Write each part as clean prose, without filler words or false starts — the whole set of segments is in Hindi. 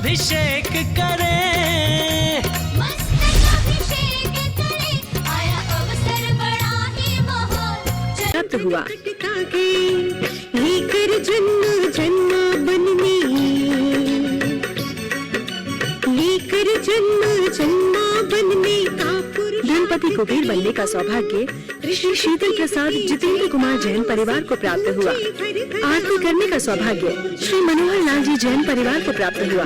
अभिषेक करें, मस्तक अभिषेक करें, आया अवसर बड़ा ही महान। प्राप्त हुआ लेकर जन्म जन्माबनने, लेकर जन्म जन्माबनने का गणपति कुबेर बनने का सौभाग्य श्री शीतल प्रसाद जितेंद्र कुमार जैन परिवार को प्राप्त हुआ। आरती करने का सौभाग्य श्री मनोहर लाल जी जैन परिवार को प्राप्त हुआ।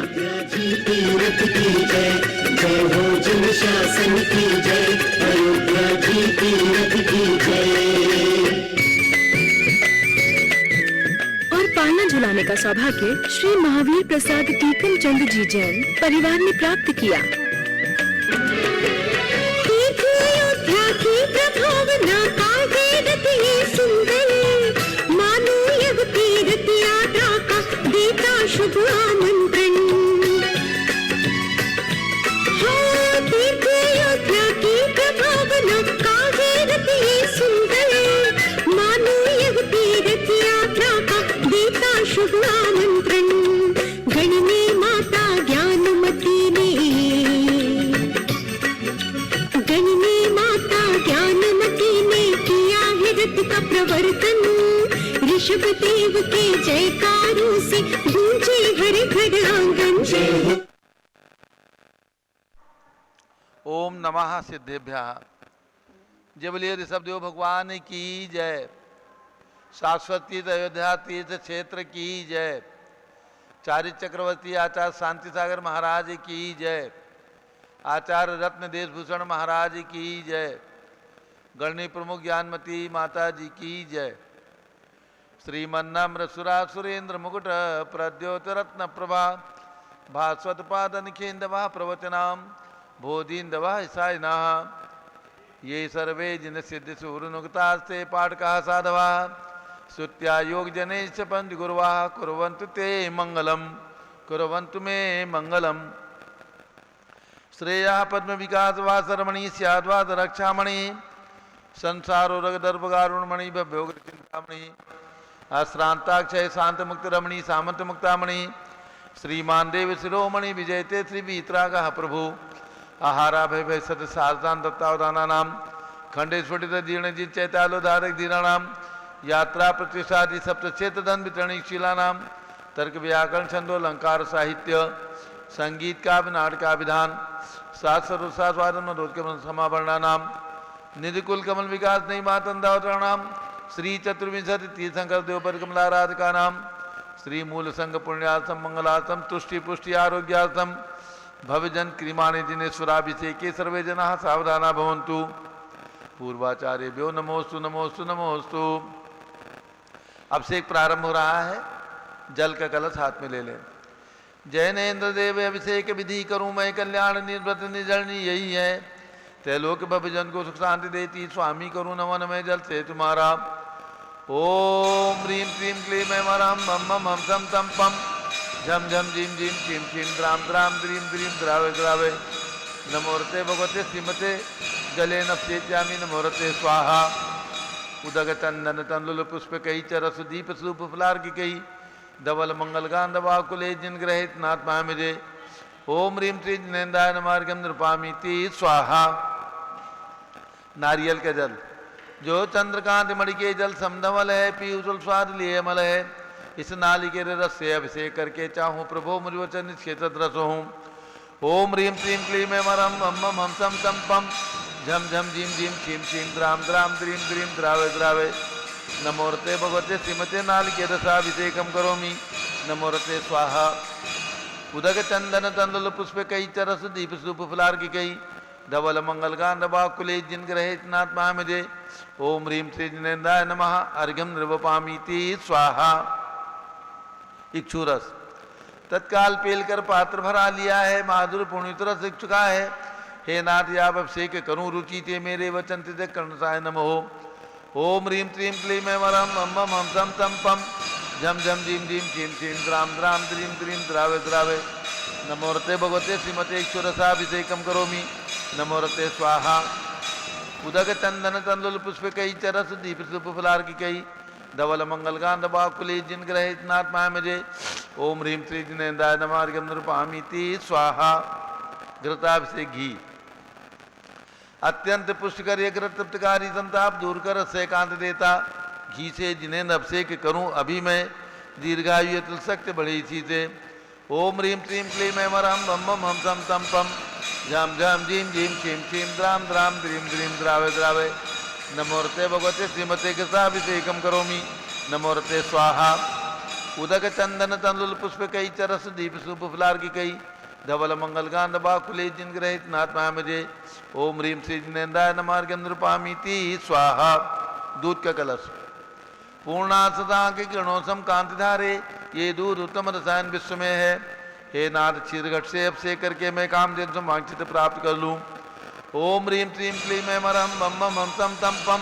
जय हो जन शासन की जय, अयोध्या जी तीरथ की जय। और पालना झुलाने का सौभाग्य श्री महावीर प्रसाद टीकम चंद जी जैन परिवार ने प्राप्त किया। प्रभावना काहे रति सुंदर, मानो यह तीर्थ यात्रा का देता शुभ आमंत्रण। हाँ, तीर्थ यात्रा की प्रभावना काहे रति सुंदर, मानो यह तीर्थ यात्रा का देता शुभ आमंत्रण। गणने माता ज्ञानमती ने, गणने माता ज्ञानमती ने किया है रथ का प्रवर्तन। ऋषभ देव के जयकारों से गूंजे हर घर आंगन। ओम नमः सिद्धेभ्यः। जय बोलिए ऋषभदेव भगवान की जय। शाश्वत तीर्थ अयोध्या तीर्थ क्षेत्र की जय। चारित्र चक्रवर्ती आचार्य शांति सागर महाराज की जय। आचार्य रत्न देशभूषण महाराज की जय। गणनी प्रमुख ज्ञानमती माता जी की जय। श्रीमन्नम्र सुरेंद्र मुकुट प्रद्योत रत्न प्रभा भास्वत पाद निखेन्दवा प्रवचनाम बोधिन्दवा ईसायिना। ये सर्वे जिन सिद्धि सूरनुक्तास्ते पाठकाः साधवा श्रुत्या योग जनेश्च पंच गुरुवाः कुर्वन्तु ते मंगलम, कुर्वन्तु मे मंगलम। श्रेया पद्म विकास वासरमणि स्याद्वाद रक्षामणि संसारो रगदर्भगारुणमणि भव्योग चिंतामणि अश्रांताक्षय शांत मुक्त रमणि सामंत मुक्तामणि श्रीमान देव शिरोमणि विजयते श्री बीतरागः प्रभु आहारा भय भय सत सारदान दत्तावदाना नाम खंडे स्फुटित जीर्ण जिन चैतालोधारक धीराणाम यात्रा प्रतिष्ठादि सप्त क्षेत्र धन वितरणी शिलानाम तर्क व्याकरण छंदो अलंकार साहित्य संगीत का नाटका विधान सात सर्वसास्वादन मनोज के समावरणा नाम निधि कुल कमल विकास नहीं मातंदावतरणाम श्री चतुर्विंशति तीर्थंकर देवपर कमलाराधिका नाम श्री मूल संघ पुण्यार्थम मंगलार्थम तुष्टि पुष्टि आरोग्यार्थम भवजन क्रीमाणि दिनेश्वराभिषेके सर्वे जना सावधाना भवन्तु। पूर्वाचार्यभ्यो नमोस्तु नमोस्तु नमोस्तु। अभिषेक प्रारंभ हो रहा है। जल का कलश हाथ में ले लें। जैनेन्द्र देव अभिषेक विधि करूं मैं कल्याण निर्व्रत निर्जरणी यही है। त्रैलोक भवजन को सुख शांति देती स्वामी करूं नमन मैं जल से तुम्हारा। ओम ह्रीं क्लीं क्लीं मैं मरम मम मम हम सम तम पम झम झम झीम झीम छीम छीम द्राम द्राम द्रीम द्रीम द्रावे द्रावे। नमोरते भगवते श्रीमते जले नप्येत्यामि नमोरते स्वाहा। उदक चंदन तंडुल पुष्प कई चरस दीप सूप फुलार की कई धवल मंगल गांधवा कुले जिन ग्रहित नात्मा मिजे। ओम ह्रीं श्री जिनेन्द्राय नमार्गम नृपामीति स्वाहा। नारियल का जल जो चंद्रकांत मणि के जल समधवल है पीयूष स्वाद लिए मल है। इस नालिके रस से अभिषेक करके चाहूँ प्रभो मुझ वचन क्षेत्र रस हूँ। ओम ह्रीं क्लीं क्लीं मैं मरम मम मम हम सम तम पम झम झम झीम झीम छीम छीम द्राम द्राम द्रीम द्रीम द्रावे द्रावे। नमोरते भगवते श्रीमते नालिके रसाभिषेकम करोमि नमोरते स्वाहा। उदक चंदन तंडुल पुष्प कई चरस दीप सूप फुलार की कई धवल मंगल गांधवा कुले जिन ग्रहित नात्मा मुझे। ओम ह्रीं श्री जिनेन्द्राय नमः अर्घ्यम निर्वपामीति स्वाहा। इक्षुरस तत्काल पेलकर पात्र भरा लिया है। माधुर पुण्यतर रस चुका है। हे नाथ याब अभिषेक करूं रुचि ते मेरे वचन ते कर्णसाय नमो। ओम ह्रीं क्लीं क्लीं मैं वरम मम मम हम सम तम पम झम झम झीम झीम छीम छीम द्राम द्राम द्रीम द्रीम द्रावे द्रावे। नमोरते भगवते श्रीमते ईश्वरसाभिषेकम करोमि नमोरते स्वाहा। उदक चंदन तंडुल पुष्प कई चरस दीप सुप फुलार की कई धवल मंगल गांध बाकुले जिन ग्रहित नात्मा मुझे। ओम ह्रीं श्री जिनेन्द्राय नमः अर्घ्यं निरूपयामि स्वाहा। घृताभिषेक घी अत्यंत पुष्टिकर घृत तृप्तकारी संताप दूर कर एकांत देता। घी से जिनेन्द्र अभिषेक करूं अभी मैं, दीर्घायु अतुल शक्ति बढ़ी इसी से। ओम ह्रीं श्रीं क्लीं ऐं वरहं बम बम हम सम तम पम झम झम झीं झीं क्षीं क्षीं द्राम द्राम द्रीं द्रीं द्रावे द्रावे। नमोरते भगवते श्रीमते कृताभिषेकम करोमि। नमोरते स्वाहा। उदक चंदन तंदुल पुष्प कई चरस दीप सुप फुलार की कई धवल मंगल गांध बाकुले जिन ग्रहित नात्मा मुझे। ओम ह्रीं श्री जिनेन्द्राय नमः अर्घ्यं निरूपयामि स्वाहा। दूध का कलश पूर्णा सदा के किरणों सम कांति धारे, ये दूध उत्तम रसायन विश्व में है। हे नाथ क्षीरघट से अभिषेक करके मैं कामधेनु समांक्षित प्राप्त कर लूं। ओम ह्रीं श्रीं क्लीं ऐं वरहं बम बम हम सम तम पम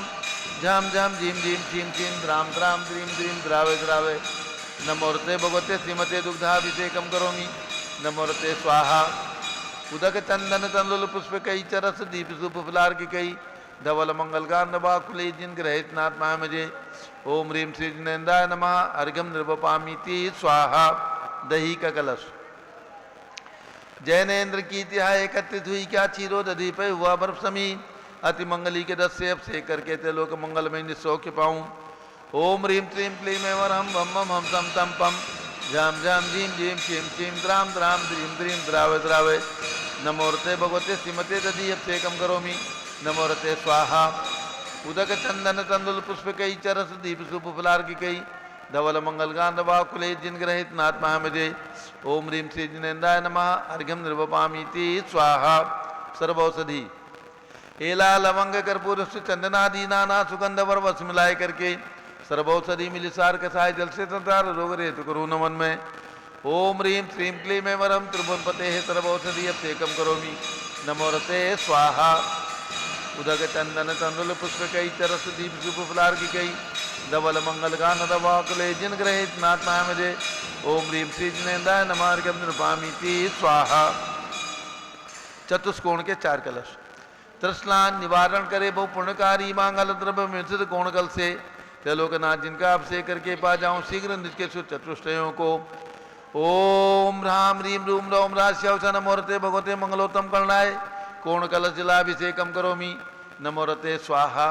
झम झम झीं झीं क्षीं क्षीं द्राम द्राम द्रीं द्रीं द्रावे द्रावे। नमोरते भगवते श्रीमते दुग्धाभिषेकम करोमि। नमोरते स्वाहा। उदक चंदन तंदुल पुष्प कई चरस दीप सुप फुलार की कई धवल मंगल गांध बाकुले जिन ग्रहित नात्मा मुझे। ओम ह्रीं श्री जिनेन्द्राय नमः अर्घ्यं निरूपयामि स्वाहा। दही का कलश जैनेन्द्र की तिहाई एकत्रित हुई क्या क्षीरो दधी पे हुआ बर्फ समी। अति मंगली के दस से अभिषेक करके ते लोक मंगल में निसौख्य पाऊं। ओम ह्रीं श्रीं क्लीं ऐं वरहं बम बम हम सम तम पम झम झम झीं झीं क्षीं क्षीं द्राम द्राम द्रीं द्रीं द्रावे द्रावे। नमोरते भगवते श्रीमते दधी अभिषेकम करोमि। नमोरते स्वाहा। उदक चंदन तंदुल पुष्प कई चरस दीप सुप फुलार की कई धवल मंगल गांध बाकुले जिन ग्रहित नात्मा मुझे। ओम ह्रीं श्री जिनेन्द्राय नमः अर्घ्यं निरूपयामि स्वाहा। सर्वौषधि एला लवंग कर्पूर चंदनादि नाना सुगंध वर वस मिलाए करके सर्वौषधि मिलिसार कसाय जल से संसार रोग रेतु करो नमन में। ओम ह्रीं श्रीं क्लीं ऐं वरहं त्रिभुवनपते सर्वौषधि अभिषेकम करोमि। नमोरते स्वाहा। उदक चंदन तंदुल पुष्प कई चरस दीप सुप फुलार की कई धवल मंगल गांध बाकुले जिन ग्रहित नात्मा मुझे। ओम ह्रीं श्री जिनेन्द्राय नमः अर्घ्यं निरूपयामि स्वाहा। चतुष्कोण के चार कलश तृष्णान निवारण करे बहु पुण्यकारी मांगल द्रव्य मिश्रित कोण कल से त्रिलोकनाथ जिनका अभिषेक करके पा जाऊं शीघ्र नित्य चतुष्टयों को। ओम ह्रां ह्रीं रूम रौम राश्यवच नमोरते भगवते मंगलोत्तम कर्णाय कोण कलश जलाभिषेकम करोमि। नमोरते स्वाहा।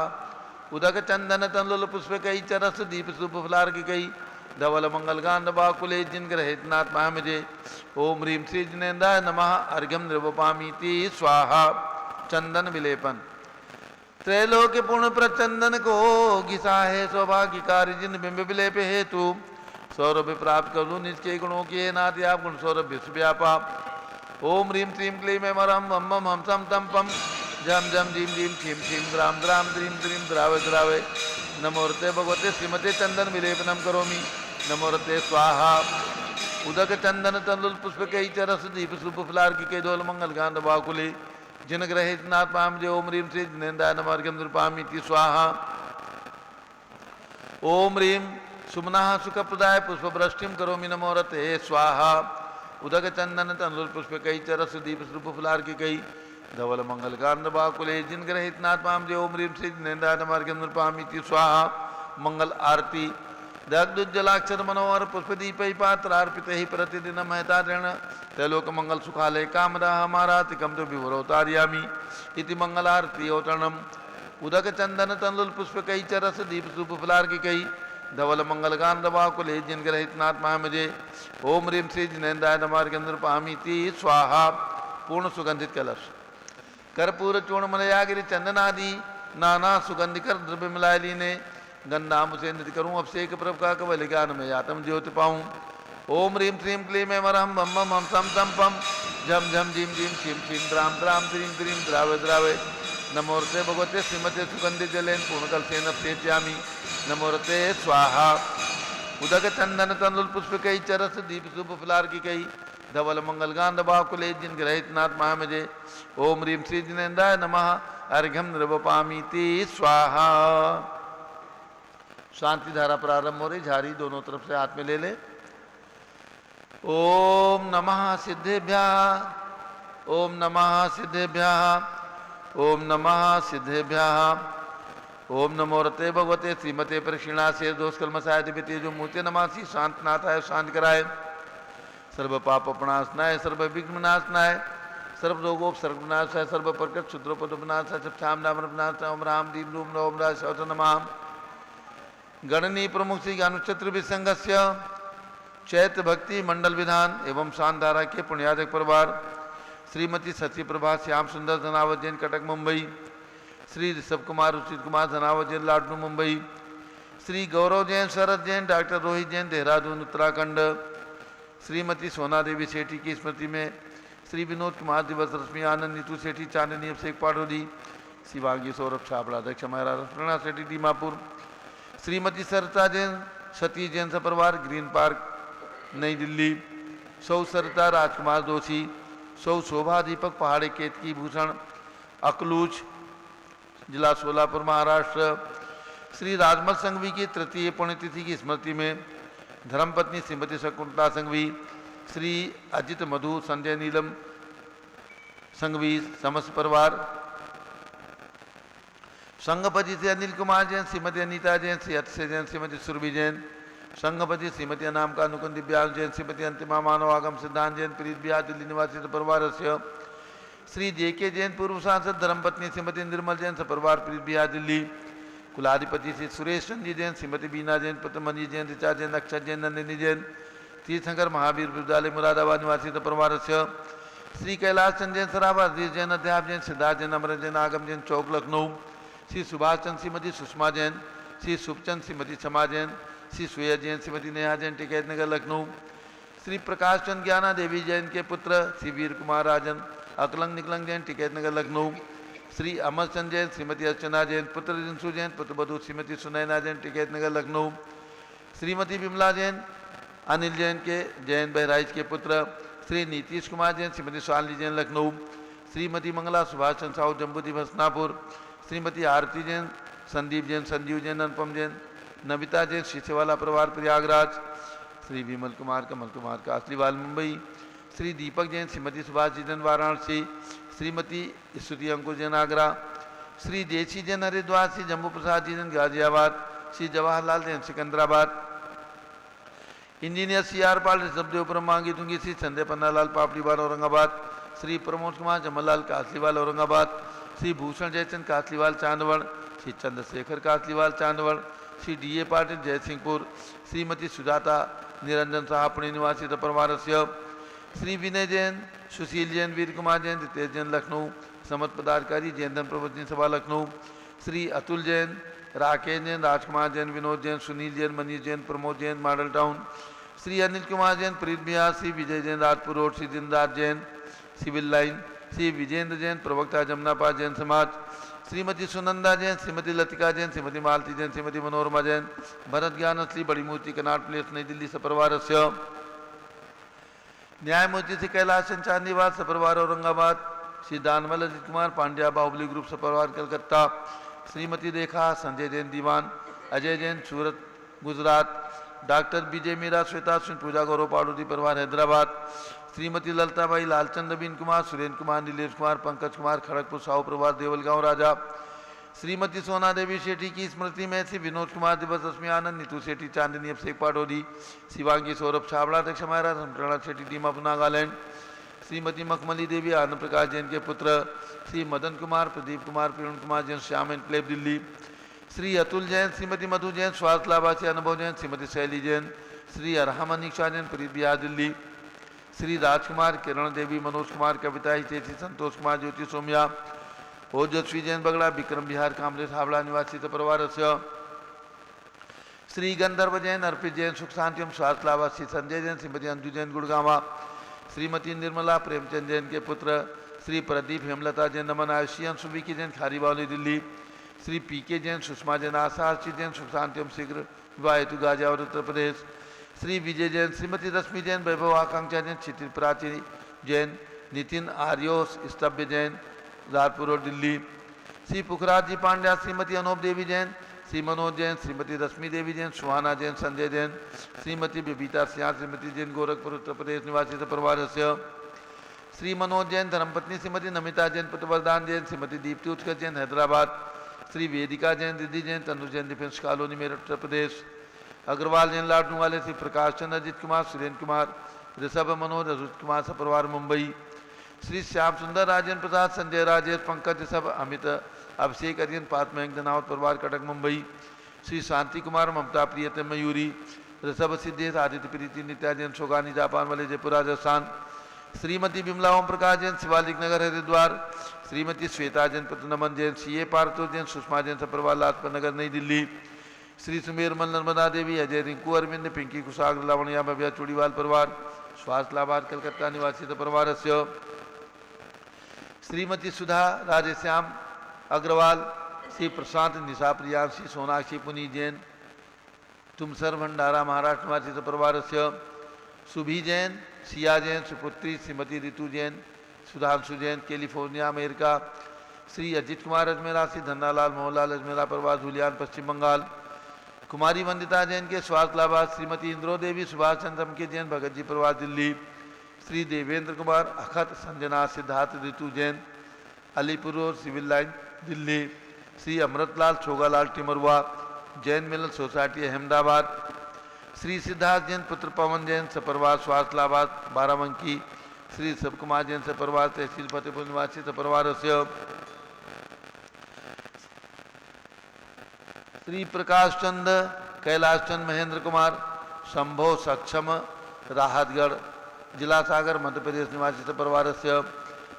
उदक चंदन तंदुल पुष्प कई चरस दीप सुप फुलार की कई धवल मंगल गांध बाकुले जिन ग्रहित नात्मा मुझे। ओम ह्रीं श्री जिनेन्द्राय नमः अर्घ्यं निरूपयामि स्वाहा। चंदन विलेपन त्रैलोक्य पूर्ण प्रचंदन को घिसा है सौभाग्य कार्य जिन बिंब विलेप हेतु सौरभ प्राप्त कर लूं निष्के गुणों के नाथ आप गुण सौरभ विश्व व्यापा। ओम ह्रीं श्रीं क्लीं ऐं वरहं बम बम हम सम तम पम झम झम झीं झीं क्षीं क्षीं द्राम द्राम द्रीं द्रीं द्रावे द्रावे। नमोरते भगवते श्रीमते चंदन विलेपनम करोमि। नमोरते स्वाहा। उदक चंदन तंदुल पुष्प कई चरस दीप सुप फुलार की कई धवल मंगल गांध बाकुले जिन ग्रहित नात्मा मुझे। ओम ह्रीं श्री जिनेन्द्राय नमः अर्घ्यं निरूपयामि स्वाहा। ओम ह्रीं सुमनः सुखप्रदाय पुष्प वृष्टिम करोमि। नमोरते स्वाहा। उदक चंदन तंदुल पुष्प कई चरस दीप सुप फुलार की कई धवल मंगल गांध बाकुले जिन ग्रहित नात्मा मुझे। ओम ह्रीं श्री जिनेन्द्राय नमः अर्घ्यं निरूपयामि स्वाहा। मंगल आरती दग्धुज्जलाक्षर मनोहर पुष्पदीपै पात्रार्पित ही प्रतिदिन महता ऋण त्रैलोक मंगल सुखालय कामदा हमारा तिकम तो विवरोतार्यामी इति मंगल आरती अवतरणम। उदक चंदन तंदुल पुष्प कई चरस दीप सुप फुलार की कई धवल मंगल गांध बाकुले जिन ग्रहित नात्मा मुझे। ओम ह्रीं श्री जिनेन्द्राय नमः अर्घ्यं निरूपयामि स्वाहा। पूर्ण सुगंधित कलश कर्पूर चूर्ण मलयागिरी चंदनादि नाना सुगंधिकर द्रव्य मिलाए लीने गंधाम से नृत्य करूं अभिषेक प्रभ का कवल ज्ञान में आत्म ज्योति पाऊं। ओम ह्रीं श्रीं क्लीं ऐं वरहं बम बम हम सम तम पम झम झम झीं झीं क्षीं क्षीं द्राम द्राम द्रीं द्रीं द्रावे द्रावे। नमोरते भगवते श्रीमते सुगंधित जलेन पूर्णकल सेन अभिषेच्यामि। नमोरते स्वाहा। उदक चंदन तंदुल पुष्प कई चरस दीप सुप फुलार की कई धवल मंगल गांध बाकुले जिन ग्रहित नात्मा मुझे। ओम ह्रीं श्री जिनेन्द्राय नमः अर्घ्यं निरूपयामि स्वाहा। शांति धारा प्रारंभ हो रही। झाड़ी दोनों तरफ से हाथ में ले ले। ओम नमः सिद्धेभ्यः। ओम नमः सिद्धेभ्यः। ओम नमः सिद्धेभ्यः। ओम नमोरते भगवते श्रीमते परिक्षीणा से दोष कलमसाय दिव्य जो मूर्ति नमासी शांत नाथ है शांत कराए। सर्व पाप प्रणाशनाय सर्व विघ्न नाशनाय सर्व रोगोपसर्गनाशाय सर्व प्रकट क्षुद्रोपनाशाय सब श्याम नाम नाशाय ओम राम दीप रूम ओम राज शौच नमाम गणनी प्रमुख श्री अनुक्षत्र विसंगस्य चैत्र भक्ति मंडल विधान एवं शानधारा के पुण्यादक परिवार श्रीमती सती प्रभा श्याम सुंदर धनावत जैन कटक मुंबई, श्री ऋषभ कुमार रुचित कुमार धनावत जैन लाडनू मुंबई, श्री गौरव जैन शरद जैन डॉक्टर रोहित जैन देहरादून उत्तराखंड, श्रीमती सोना देवी सेठी की स्मृति में श्री विनोद कुमार दिवस रश्मि आनंद नीतू सेठी चांदनी अभिषेक पाटोली, शिवांगी सौरभ छाबड़ा अध्यक्ष महाराज प्रणा सेठी दीमापुर, श्रीमती सरिता जैन सती जैन सपरिवार ग्रीन पार्क नई दिल्ली, सौ सरिता राजकुमार दोषी, सौ शोभा दीपक पहाड़ी केतकी भूषण अकलूज जिला सोलापुर महाराष्ट्र, श्री राजमल संघवी की तृतीय पुण्यतिथि की स्मृति में धर्मपत्नी श्रीमती शकुंतला संघवी, श्री अजित मधु संजय नीलम संघवी समस्त परिवार, संघपति श्री अनिल कुमार जैन, श्रीमती अनीता जैन, श्री अक्षय जैन, श्रीमती सुरभि जैन, संघपति श्रीमती अनाम का अनुकुंद दिव्यांग जैन, श्रीमती अंतिमा मानवागम सिद्धांत जैन प्रीत बिहार दिल्ली निवासी परिवार से, श्री जेके जैन पूर्व सांसद धर्मपत्नी श्रीमती निर्मल जैन सपरिवार प्रीत बिहार दिल्ली, कुलाधिपति श्री सुरेश चंदी जैन, श्रीमती बीना जैन, पुत्र मनी जैन, ऋचा जैन, अक्षय जैन, नंदिनी जैन, तीर्थंकर महावीर विद्यालय मुरादाबाद निवासी परिवार से, श्री कैलाश चंद जैन सराबा, अजीज जैन, अध्याप जैन, सिद्धार्थ जैन, अमर जैन, आगम जैन चौक लखनऊ, श्री सुभाष चंद श्रीमती सुषमा जैन, श्री शुभचंद श्रीमती क्षमा जैन, श्री सुया जैन, श्रीमती नेहा जैन टिकैत नगर लखनऊ, श्री प्रकाश चंद ज्ञाना देवी जैन के पुत्र श्री वीर कुमार राजन अकलंग निकलंग जैन टिकैत नगर लखनऊ, श्री अमर चंद जैन, श्रीमती अर्चना जैन, पुत्र रिंसू जैन, पुत्र बधू श्रीमती सुनैना जैन टिकैत नगर लखनऊ, श्रीमती बिमला जैन अनिल जैन के जैन बहराइच के पुत्र श्री नीतीश कुमार जैन, श्रीमती शालिनी जैन लखनऊ, श्रीमती मंगला सुभाष चंद साहू जम्बूद्वीप हसनापुर, श्रीमती आरती जैन, संदीप जैन, संजीव जैन, अनुपम जैन, नविता जैन शीशेवाला परिवार प्रयागराज, श्री विमल कुमार कमल कुमार कासलीवाल मुंबई, श्री दीपक जैन, श्रीमती सुभाष जी जैन वाराणसी, श्रीमती स्तुति अंकुर Jain Agra, Shri Deshi Jain Haridwar, Shri Jambu Prasad ji Jain Ghaziabad, Shri Jawaharlal Jain Secunderabad, engineer C R Pal Rishabhdev Brahmangi Tungi, Shri Sanjay Pannalal Papdiwal Aurangabad, Shri Pramod Kumar Jamallal Kasliwal Aurangabad, Shri Bhushan Jaichand Kasliwal Chandwad, Shri Chandrashekhar Kasliwal Chandwad, Shri D A Patil Jaysingpur, Shrimati Sujata Niranjan Saha Pune निवासी परिवार से, श्री विनय जैन, सुशील जैन, वीर कुमार जैन, रितेश जैन लखनऊ, समत पदाधिकारी Jain Dhan Prabodhan Sabha Lucknow, Shri Atul Jain, Rakesh Jain, Rajkumar Jain, Vinod Jain, Sunil Jain, Manish Jain, Pramod Jain Model Town, Shri Anil Kumar Jain, Preet Vihar, Shri Vijay Jain, Rajpur Road, Shri Dinraj Jain, Civil Line, Shri Vijender Jain, प्रवक्ता जमुनापाल जैन समाज, श्रीमती सुनंदा जैन, श्रीमती लतिका जैन, श्रीमती मालती जैन, श्रीमती मनोरमा जैन, भरत ज्ञान असली बड़ी मूर्ति कनाट प्लेस नई दिल्ली सपरिवार से, न्यायमूर्ति श्री कैलाश चंद चांदीवाल सपरिवार औरंगाबाद, श्री दानवल अजित कुमार पांड्या बाहुबली ग्रुप सपरिवार कलकत्ता, श्रीमती रेखा संजय जैन दीवान, अजय जैन सूरत गुजरात, डॉक्टर विजय मीरा श्वेता सिंह पूजा गौरव पाड़ोदी परिवार हैदराबाद, श्रीमती ललताबाई लालचंद बीन कुमार, सुरेंद्र कुमार, नीलेश कुमार, पंकज कुमार, खड़गपुर साहू परिवार देवलगांव राजा, श्रीमती सोना देवी सेठी की स्मृति में श्री विनोद कुमार दिवस रश्मि आनंद नीतू सेठी चांदनी अभिषेक पाटोदी, शिवांगी सौरभ छाबड़ा अध्यक्ष महाराज प्रणा सेठी दीमापुर नागालैंड, श्रीमती मखमली देवी आनंद प्रकाश जैन के पुत्र श्री मदन कुमार, प्रदीप कुमार, प्रवीण कुमार जैन श्याम एनक्लेव दिल्ली, श्री अतुल जैन, श्रीमती मधु जैन, स्वास्थ्य लाभार्थी अनुभव जैन, श्रीमती शैली जैन, श्री अरहम अनीक्षा जैन, प्रीत बिहार दिल्ली, श्री राजकुमार, किरण देवी, मनोज कुमार, कविता हितेशी, संतोष कुमार, ज्योति सोमिया, ओजस्वी जैन बगड़ा, विक्रम बिहार कामरेज हावड़ा निवासी परिवार से, श्री गंधर्व जैन, अर्पित जैन, सुख शांति स्वास्थ्य लाभार्थी संजय जैन, श्रीमती अंजू जैन गुड़गावा, श्रीमती निर्मला प्रेमचंद जैन के पुत्र श्री प्रदीप हेमलता जैन, नमन आयुषी अंशुविकी जैन खारीबावली दिल्ली, श्री पी के जैन, सुषमा जैन, आशा अर्चित जैन, सुख शांति शीघ्र विवाह हेतु गाजियाबाद उत्तर प्रदेश, श्री विजय जैन, श्रीमती रश्मि जैन, वैभव आकांक्षा जैन, क्षितिज प्राची जैन, नितिन आर्योस स्तब्य जैन, राजपुर रोड दिल्ली, श्री पुखराज जी पांड्या, श्रीमती अनूप देवी जैन, श्री मनोज जैन, श्रीमती रश्मि देवी जैन, सुहाना जैन, संजय जैन, श्रीमती बबीता सिंह, श्रीमती जैन गोरखपुर उत्तर प्रदेश निवासी परिवार से, श्री मनोज जैन, धर्मपत्नी श्रीमती नमिता जैन, पुत्र वरदान जैन, श्रीमती दीप्ति उत्कर्ष जैन हैदराबाद, श्री वेदिका जैन, रिद्धि जैन, तनु जैन, डिफेंस कॉलोनी मेरठ उत्तर प्रदेश, अग्रवाल जैन लाडनू वाले, श्री प्रकाश चंद्र, अजित कुमार, सुरेंद्र कुमार, ऋषभ मनोज अरुज कुमार सपरिवार मुंबई। श्री श्याम सुंदर राजेंद्र प्रसाद संजय राजेश पंकज ऋषभ अमित अभिषेक अरियन पात्मयंक धनावत परिवार कटक मुंबई। श्री शांति कुमार ममता प्रियतम मयूरी ऋषभ सिद्धेश आदित्य प्रीति नित्या जैन शोगानी जापान वाले जयपुर राजस्थान। श्रीमती बिमला ओम प्रकाश जैन शिवालिक नगर हरिद्वार। श्रीमती श्वेता जैन पतनमन जैन सीए पार्थो जैन सुषमा जैन सपरिवार लाजपत नगर नई दिल्ली। श्री सुमेरमल नर्मदा देवी अजय रिंकू अरविंद पिंकी कुशाग्र लावणिया भव्या चूड़ीवाल परिवार स्वास्थ्य लाभार कलकत्ता निवासी परिवार। श्रीमती सुधा राजेश्याम अग्रवाल। श्री प्रशांत निशा प्रियांशी सोनाक्षी पुनी जैन तुमसर भंडारा महाराष्ट्र निवासी परिवार। सुभी जैन सिया जैन सुपुत्री श्रीमती ऋतु जैन सुधांशु जैन कैलिफोर्निया अमेरिका। श्री अजित कुमार अजमेरा श्री धन्नालाल मोहनलाल अजमेरा परिवार धुलियान पश्चिम बंगाल। कुमारी वंदिता जैन के स्वास्थ्य लाभार्थ श्रीमती इंद्रो देवी सुभाष चंद्र के जैन भगत जी परिवार Delhi. Shri Devendra Kumar Akhat Sanjana Siddharth Ritu Jain Alipur Road Civil Line Delhi. Shri Amritlal Chhogalal Timrua Jain Milan Society Ahmedabad. Shri Siddharth Jain पुत्र पवन जैन सपरिवार स्वास्थ्य लाभार्थ बाराबंकी। श्री सब कुमार जैन सपरिवार तहसील फतेहपुर निवासी सपरिवार। श्री प्रकाश चंद कैलाश चंद महेंद्र कुमार शंभो सक्षम राहतगढ़ जिला सागर मध्य प्रदेश निवासी सपरिवार।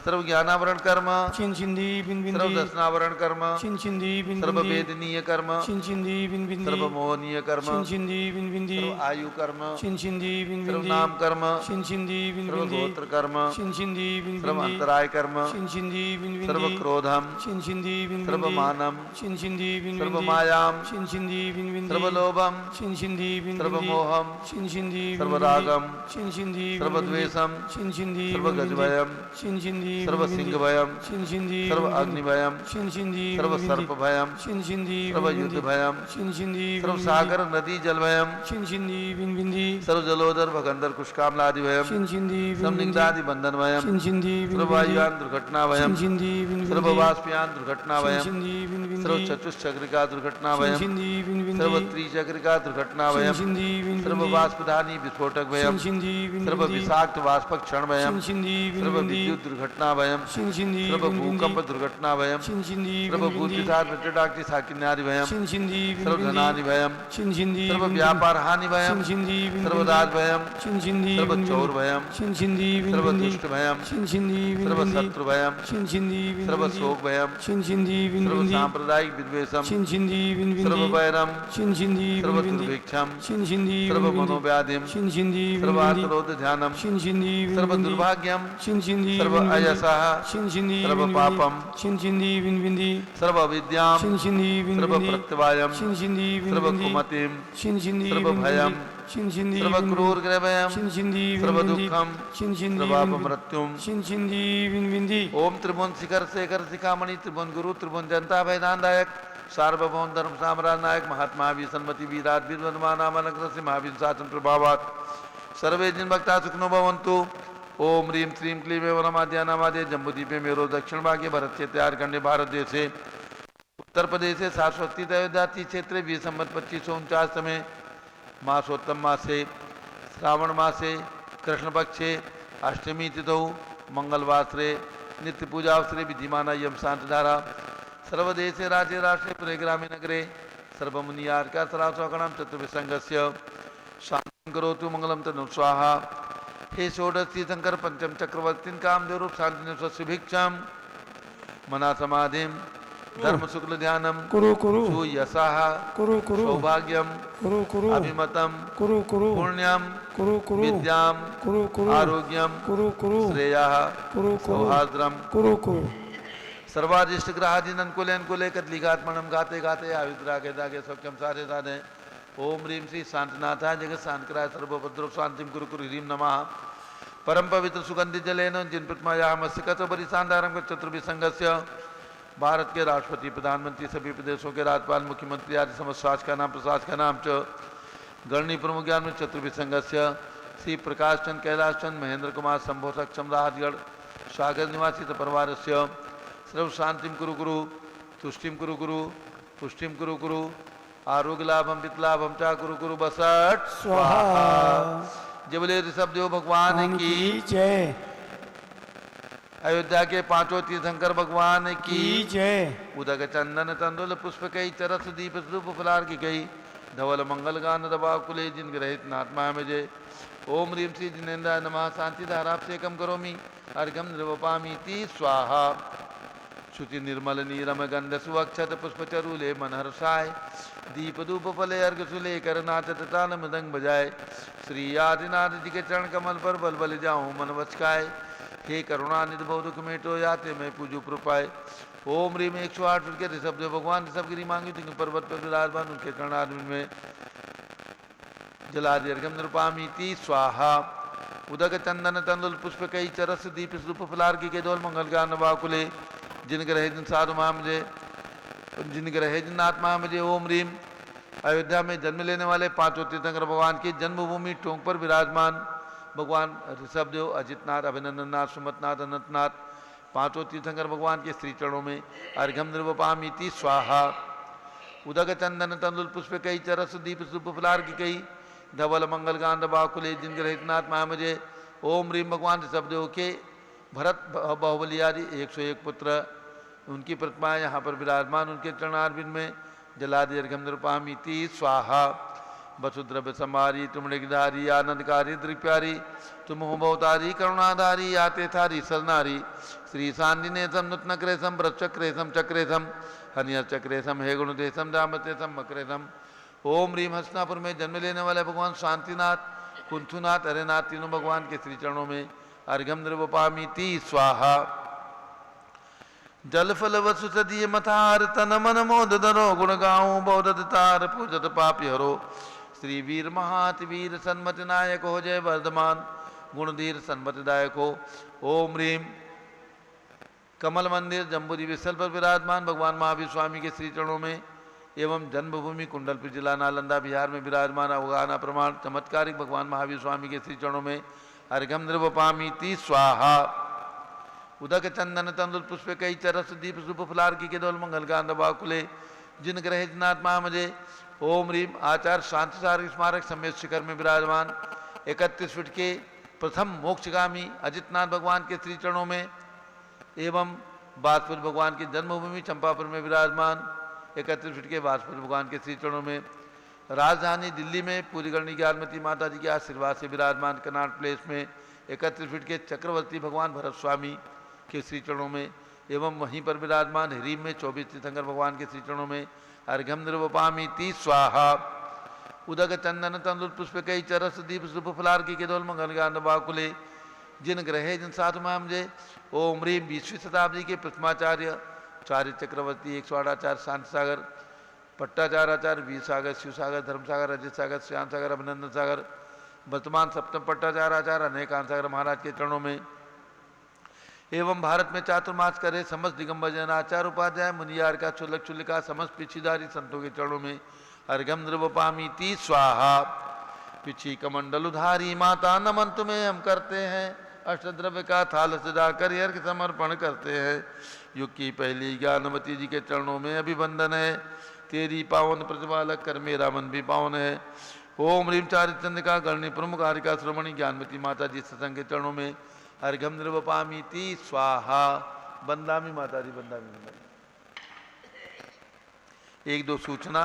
सर्व ज्ञानावरण कर्म चिंचिंदी बिन सर्व दर्शनावरण कर्म चिंचिंदी बिन सर्व वेदनीय कर्म चिंचिंदी बिन सर्व मोहनीय कर्म चिंचिंदी बिन सर्व आयु कर्म चिंचिंदी बिन सर्व नाम कर्म चिंचिंदी बिन सर्व गोत्र कर्म चिंचिंदी बिन सर्व अंतराय कर्म चिंचिंदी बिन सर्व क्रोधम चिंचिंदी बिन सर्व मानम चिंचिंदी बिन सर्व मायाम चिंचिंदी बिन सर्व लोभम चिंचिंदी बिन सर्व मोहम चिंचिंदी सर्व रागम चिंचिंदी सर्व द्वेषम चिंचिंदी सर्व गजभयम चिंचिंदी सर्व सिंह भयम चिंचिंदी सर्व अग्नि भयम चिंचिंदी सर्व सर्प भयम चिंचिंदी सर्व युद्ध भयम चिंचिंदी सर्व सागर नदी जल भयम चिंचिंदी बिन सर्व जलोदर भगंदर कुशकामलादि भयम चिंचिंदी सर्व निग्धादि बंधन भयम चिंचिंदी सर्व वायुयान दुर्घटना भयम चिंचिंदी बिन सर्व वाष्पयान दुर्घटना भयम चिंचिंदी बिन सर्व चतुष्चक्रिका दुर्घटना भयम चिंचिंदी बिन सर्व त्रिचक्रिका दुर्घटना भयम चिंचिंदी बिन सर्व वाष्पधानी विस्फोटक भयम चिंचिंदी बिन सर्व विषाक्त वाष्पक क्षण भयम चिंचिंदी सर्व बिन विद्युत दुर्घटना भयम चिंचिंदी सर्व भूकंप दुर्घटना भयम चिंचिंदी सर्व भूतिसार मृत्युडाक्ति साकिन्यादि भयम चिंचिंदी सर्व धनानि भयम चिंचिंदी सर्व व्यापार हानि भयम चिंचिंदी सर्व दास भयम चिंचिंदी सर्व चौर भयम चिंचिंदी सर्व दुष्ट भयम चिंचिंदी सर्व शत्रु भयम चिंचिंदी सर्व शोक भयम चिंचिंदी सर्व सांप्रदायिक विद्वेषम चिंचिंदी सर्व वैरम चिंचिंदी सर्व दुर्भिक्षम चिंचिंदी सर्व मनोव्याधिम चिंचिंदी सर्व आत्रोध ध्यानम चिंचिंदी सर्व दुर्भाग्यम चिंचिंदी सर्व अयसः चिंचिंदी सर्व पापम चिंचिंदी बिन सर्व विद्याम चिंचिंदी बिन सर्व प्रत्यवायम चिंचिंदी बिन सर्व कुमतिम चिंचिंदी सर्व भयम चिंचिंदी सर्व क्रूर ग्रहभयम चिंचिंदी सर्व दुःखम चिंचिंदी सर्व मृत्युम चिंचिंदी बिन ओम त्रिभुवन शिखर शेखर शिखामणि त्रिभुवन गुरु त्रिभुवन जनता भयदानदायक सार्वभौम धर्म साम्राज्य नायक महात्मा वीर सन्मति वीराट वीर वनमानामनग्र से महावीर शासन प्रभावात सर्वे जिन भक्ता सुखनो भवन्तु। ओम ह्रीं श्रीं क्लीं वनमाद्यानामादे जम्बूद्वीपे मेरो दक्षिण भागे भरत से तैयार खंडे भारत देशे उत्तर प्रदेश से शाश्वती अयोध्याति क्षेत्रे 20 संवत 2549 में मासोत्तम मासे श्रावण मासे कृष्ण पक्षे अष्टमी तिथौ मंगलवासरे नित्य पूजा अवसरे विधिमान यम शांतधारा सर्वदेशे राज्ये राष्ट्रे पुरे ग्रामे नगरे सर्वमुनियार्का सरासौगणं चतुर्विसंगस्य शांतिं करोतु मंगलम तनु स्वाहा। हे षोडशी शंकर पंचम चक्रवर्तीन कामदेव रूप शांति स्वभिक्षम मना समाधिम धर्म शुक्ल ध्यानम कुरु कुरु सुयशः कुरु कुरु सौभाग्यम कुरु कुरु अभिमतम कुरु कुरु पुण्यम कुरु कुरु विद्याम कुरु कुरु आरोग्यम कुरु कुरु श्रेयः कुरु कुरु सौहार्द्रम कुरु कुरु सर्वादिष्ट ग्रहादीन अनुकूले अनुकूले कतलिघात्मनम गाते गाते आविद्रागे दागे सौख्यम साधे साधे। ओम ह्रीं श्री शांतिनाथाय जगत शांतिकराय सर्वोपद्रव शांतिम कुरु कुरु ह्रीं नमः। परम पवित्र सुगंधि जलेन जिन प्रतिमायामस्य कतोपरि शांतारम चतुर्विसंगस्य भारत के राष्ट्रपति प्रधानमंत्री सभी प्रदेशों के राज्यपाल मुख्यमंत्री आदि समस्त शासक का नाम प्रशासक का नाम च गणनी प्रमुख ज्ञान में चतुर्विसंगस्य श्री प्रकाश चंद कैलाश चंद महेंद्र कुमार शंभो सक्षम राहतगढ़ सागर निवासी परिवार से सर्व शांतिम कुरु गुरु तुष्टिम कुरु गुरु पुष्टिम कुरु गुरु आरोग्य लाभम वित्त लाभम चा कुरु गुरु बसट स्वाहा। जय बोले ऋषभदेव भगवान भगवान की। की जय। अयोध्या के पांचों तीर्थंकर भगवान की की जय। उदक चंदन तंदुल पुष्प कई चरस दीप रूप फलार की कई धवल मंगल गान दबा कुले जिन ग्रहित नात्मा में जय। ओम ह्रीम श्री जिनेन्द्राय नमः शांति धाराभिषेकम करोमि अर्घ्यम निर्वपामि ती स्वाहा। शुचि निर्मल नीरम गंध सुअक्षत पुष्पचरूले मनहर्षाय दीप धूप फले अर्घ सुले कर नाचत तान मृदंग बजाए। श्री आदिनाथ जी के चरण कमल पर बल बल जाऊं मन वचकाए। हे करुणा निधि बहु दुख मेटो याते मैं पूजू प्रपाए। ओम ह्रीम 108 फुट के ऋषभदेव भगवान ऋषभगिरी मांगी थी पर्वत पर विराजमान उनके चरणारविंद में जलादि अर्घ्यम निरूपामि ती स्वाहा। उदक चंदन तंदुल पुष्प कई चरस दीप रूप फलार की के दोल मंगल गान नवाकुले जिन ग्रहे जिन साधु मुझे जिन ग्रहे जिन आत्मा मुझे। ओम ह्रीम अयोध्या में जन्म लेने वाले पांचों तीर्थंकर भगवान की जन्मभूमि टोंक पर विराजमान भगवान ऋषभदेव अजितनाथ अभिनंदननाथ सुमतनाथ अनंतनाथ पांचों तीर्थंकर भगवान के श्री चरणों में अर्घ्यम निर्वपामि ती स्वाहा। उदक चंदन तंदुल पुष्प कई चरस दीप रूप फलार की कई धवल मंगल गान बाकुले जिन ग्रहितनाथ मुझे। ओम ह्रीम भगवान ऋषभदेव के भरत बाहुबली आदि 101 पुत्र उनकी प्रतिमाएं यहाँ पर विराजमान उनके चरणारविंद में जलादि अर्घ्यम निरूपामि ती स्वाहा। वसुद्रव्य समारी तुमड़िधारी आनंदकारी द्रिप्यारी तुम हो बहुतारी करुणाधारी आते थारी सरनारी। श्री सांदिनेशम नूतन क्रेशम व्रतचक्रेशम चक्रेशम हनियर चक्रेशम हे गुणदेशम दामतेशम मकरेशम। ओम ह्रीम हसनापुर में जन्म लेने वाले भगवान शांतिनाथ कुंथुनाथ हरेनाथ तीनों भगवान के श्री चरणों में अर्घ्यम निर्वपामि ती स्वाहा। जल फल वसु सदीय मथार तन मन मोद धरो गुण गाऊं बौद्ध तार पूजत पापी हरो। श्री वीर महात वीर सन्मत नायक हो जय वर्धमान गुणधीर सन्मतदायक हो। ओम ह्रीम कमल मंदिर जम्बूरी विशल पर विराजमान भगवान महावीर स्वामी के श्री चरणों में एवं जन्मभूमि कुंडलपुर जिला नालंदा बिहार में विराजमान अवगाना प्रमाण चमत्कारिक भगवान महावीर स्वामी के श्री चरणों में अर्घ्यम निर्वपामि ती स्वाहा। उदक चंदन तंदुल पुष्प कई चरस दीप रूप फलार की के दोल मंगल गान बाकुले जिन ग्रहे जिनात्मा मुझे। ओम ह्रीम आचार्य शांति सार स्मारक समेत शिखर में विराजमान 31 फीट के प्रथम मोक्षगामी अजितनाथ भगवान के श्री चरणों में एवं बाजपुर भगवान की जन्मभूमि चंपापुर में विराजमान 31 फीट के बाजपुर भगवान के श्री चरणों में राजधानी दिल्ली में पूरी गणनी ज्ञानमती माता जी के आशीर्वाद से विराजमान कनाट प्लेस में 31 फीट के चक्रवर्ती भगवान भरत स्वामी के श्री चरणों में एवं वहीं पर विराजमान ह्रीम में 24 तीर्थंकर भगवान के श्री चरणों में अर्घ्यम निर्वपामि ती स्वाहा। उदक चंदन तंदुल पुष्प कई चरस दीप रूप फलार की के दोल मंगल गान बाकुले जिन ग्रहे जिन साधु मुझे। ओम ह्रीम 20वीं शताब्दी के प्रथमाचार्य चार्य चक्रवर्ती 108 आचार्य शांति सागर पट्टाचार्य आचार्य वीर सागर शिव सागर धर्म सागर अजित सागर श्याम सागर अभिनंदन सागर वर्तमान सप्तम पट्टाचार्य आचार्य अनेकांत सागर महाराज के चरणों में एवं भारत में चातुर्मास करे समस्त दिगंबर जैन आचार्य उपाध्याय मुनियार का चुल्लक चुल्लिका समस्त पिछीदारी संतों के चरणों में अर्घ्यम निर्वपामि ती स्वाहा। पिछी कमंडल उधारी माता नमन तुम्हें हम करते हैं अष्टद्रव्य का थाल सजाकर अर्घ्य समर्पण करते हैं। युग की पहली ज्ञानमती जी के चरणों में अभिवंदन है तेरी पावन प्रतिपालक कर मेरा मन भी पावन है। ओम ह्रीम चारिचंद्रिका गणनी प्रमुख हारिका श्रमणी ज्ञानमती माता जी सत्संग के चरणों में अर्घ्यम निर्वपामि ती स्वाहा। बंदामी माता जी बंदामी। एक दो सूचना।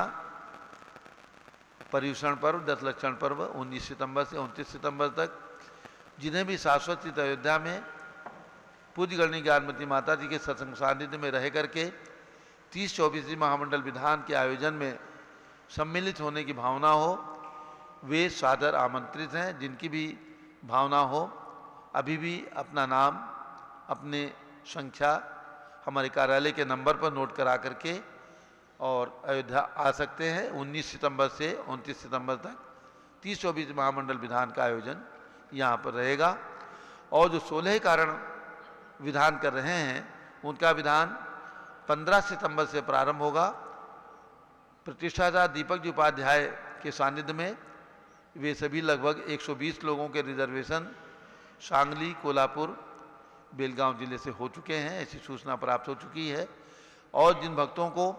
पर्युषण पर्व 10 लक्षण पर्व 19 सितंबर से 29 सितंबर तक जिन्हें भी शाश्वत चित्त अयोध्या में पूज्य गणनी ज्ञानमती माता जी के सत्संग सानिध्य में रह करके 30-24 महामंडल विधान के आयोजन में सम्मिलित होने की भावना हो वे सादर आमंत्रित हैं। जिनकी भी भावना हो अभी भी अपना नाम अपने संख्या हमारे कार्यालय के नंबर पर नोट करा करके और अयोध्या आ सकते हैं। 19 सितंबर से 29 सितंबर तक 30-24 महामंडल विधान का आयोजन यहाँ पर रहेगा। और जो 16 कारण विधान कर रहे हैं उनका विधान 15 सितंबर से प्रारंभ होगा। प्रतिष्ठाता दीपक जी उपाध्याय के सानिध्य में वे सभी लगभग 120 लोगों के रिजर्वेशन सांगली कोल्हापुर बेलगांव जिले से हो चुके हैं, ऐसी सूचना प्राप्त हो चुकी है। और जिन भक्तों को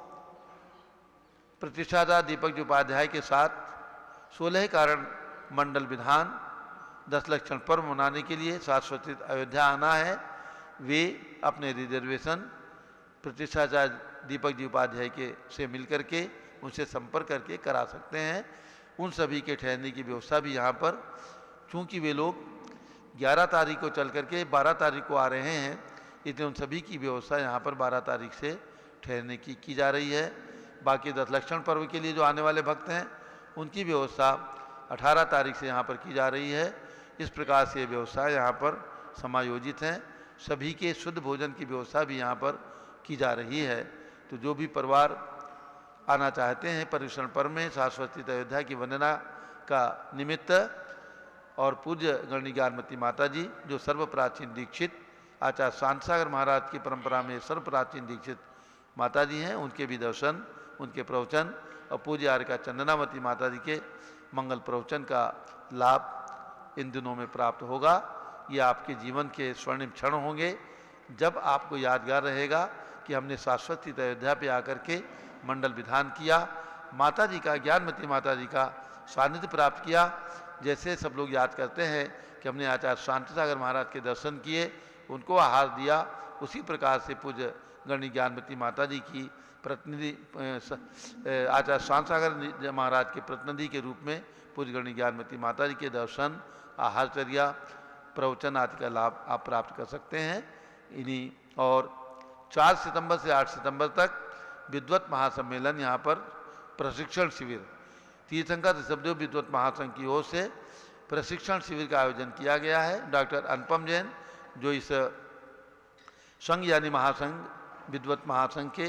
प्रतिष्ठाता दीपक जी उपाध्याय के साथ 16 कारण मंडल विधान दशलक्षण पर्व मनाने के लिए शाश्वत अयोध्या आना है, वे अपने रिजर्वेशन प्रतिष्ठाचार्य दीपक जी उपाध्याय के से मिलकर के उनसे संपर्क करके करा सकते हैं। उन सभी के ठहरने की व्यवस्था भी यहाँ पर, चूँकि वे लोग 11 तारीख को चल करके 12 तारीख को आ रहे हैं, इसलिए उन सभी की व्यवस्था यहाँ पर 12 तारीख से ठहरने की जा रही है। बाकी दशलक्षण पर्व के लिए जो आने वाले भक्त हैं उनकी व्यवस्था 18 तारीख से यहाँ पर की जा रही है। इस प्रकार से व्यवस्था यहाँ पर समायोजित हैं। सभी के शुद्ध भोजन की व्यवस्था भी यहाँ पर की जा रही है। तो जो भी परिवार आना चाहते हैं पर्युषण पर्व में शाश्वती अयोध्या की वंदना का निमित्त, और पूज्य गणनी ज्ञानमती माता जी जो सर्व प्राचीन दीक्षित आचार्य शांत सागर महाराज की परंपरा में सर्व प्राचीन दीक्षित माता जी हैं, उनके भी दर्शन, उनके प्रवचन और पूज्य आर्यका चंदनावती माता जी के मंगल प्रवचन का लाभ इन दिनों में प्राप्त होगा। ये आपके जीवन के स्वर्णिम क्षण होंगे जब आपको यादगार रहेगा कि हमने शाश्वती अयोध्या पे आकर के मंडल विधान किया, माता जी का, ज्ञानमती माता जी का सानिध्य प्राप्त किया। जैसे सब लोग याद करते हैं कि हमने आचार्य शांत सागर महाराज के दर्शन किए, उनको आहार दिया, उसी प्रकार से पूज्य गणनी ज्ञानमती माता जी की प्रतिनिधि आचार्य शांत सागर महाराज के प्रतिनिधि के रूप में पूज्य गणनी ज्ञानमती माता जी के दर्शन, आहारचर्या, प्रवचन आदि का लाभ आप प्राप्त कर सकते हैं इन्हीं। और 4 सितंबर से 8 सितंबर तक विद्वत महासम्मेलन यहाँ पर प्रशिक्षण शिविर तीर्थंकर ऋषभदेव विद्वत महासंघ की ओर से प्रशिक्षण शिविर का आयोजन किया गया है। डॉक्टर अनुपम जैन जो इस संघ यानी महासंघ विद्वत महासंघ के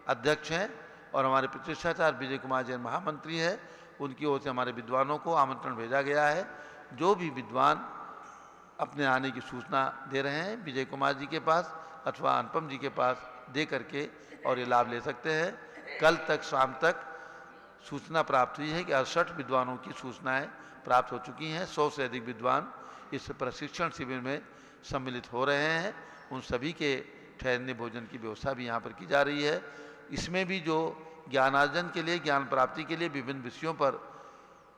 अध्यक्ष हैं और हमारे प्रतिष्ठाचार्य विजय कुमार जैन महामंत्री हैं, उनकी ओर से हमारे विद्वानों को आमंत्रण भेजा गया है। जो भी विद्वान अपने आने की सूचना दे रहे हैं विजय कुमार जी के पास अथवा अनुपम जी के पास दे करके और ये लाभ ले सकते हैं। कल तक शाम तक सूचना प्राप्त हुई है कि 68 विद्वानों की सूचनाएं प्राप्त हो चुकी हैं। 100 से अधिक विद्वान इस प्रशिक्षण शिविर में सम्मिलित हो रहे हैं। उन सभी के ठहरने भोजन की व्यवस्था भी यहाँ पर की जा रही है। इसमें भी जो ज्ञानार्जन के लिए, ज्ञान प्राप्ति के लिए, विभिन्न विषयों पर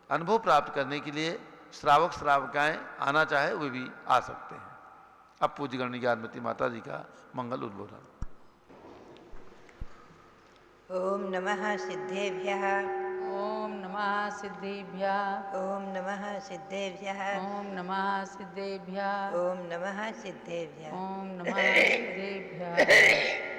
अनुभव प्राप्त करने के लिए श्रावक श्राविकाएँ आना चाहे वे भी आ सकते हैं। अब पूज्य गणनी ज्ञानमती माता जी का मंगल उद्बोधन। ओम नमः सिद्धेभ्यः। ओम नमः सिद्धेभ्यः। ओम नमः सिद्धेभ्यः। ओम नमः सिद्धेभ्यः। ओम नमः सिद्धेभ्यः। ओम नमः सिद्धेभ्यः।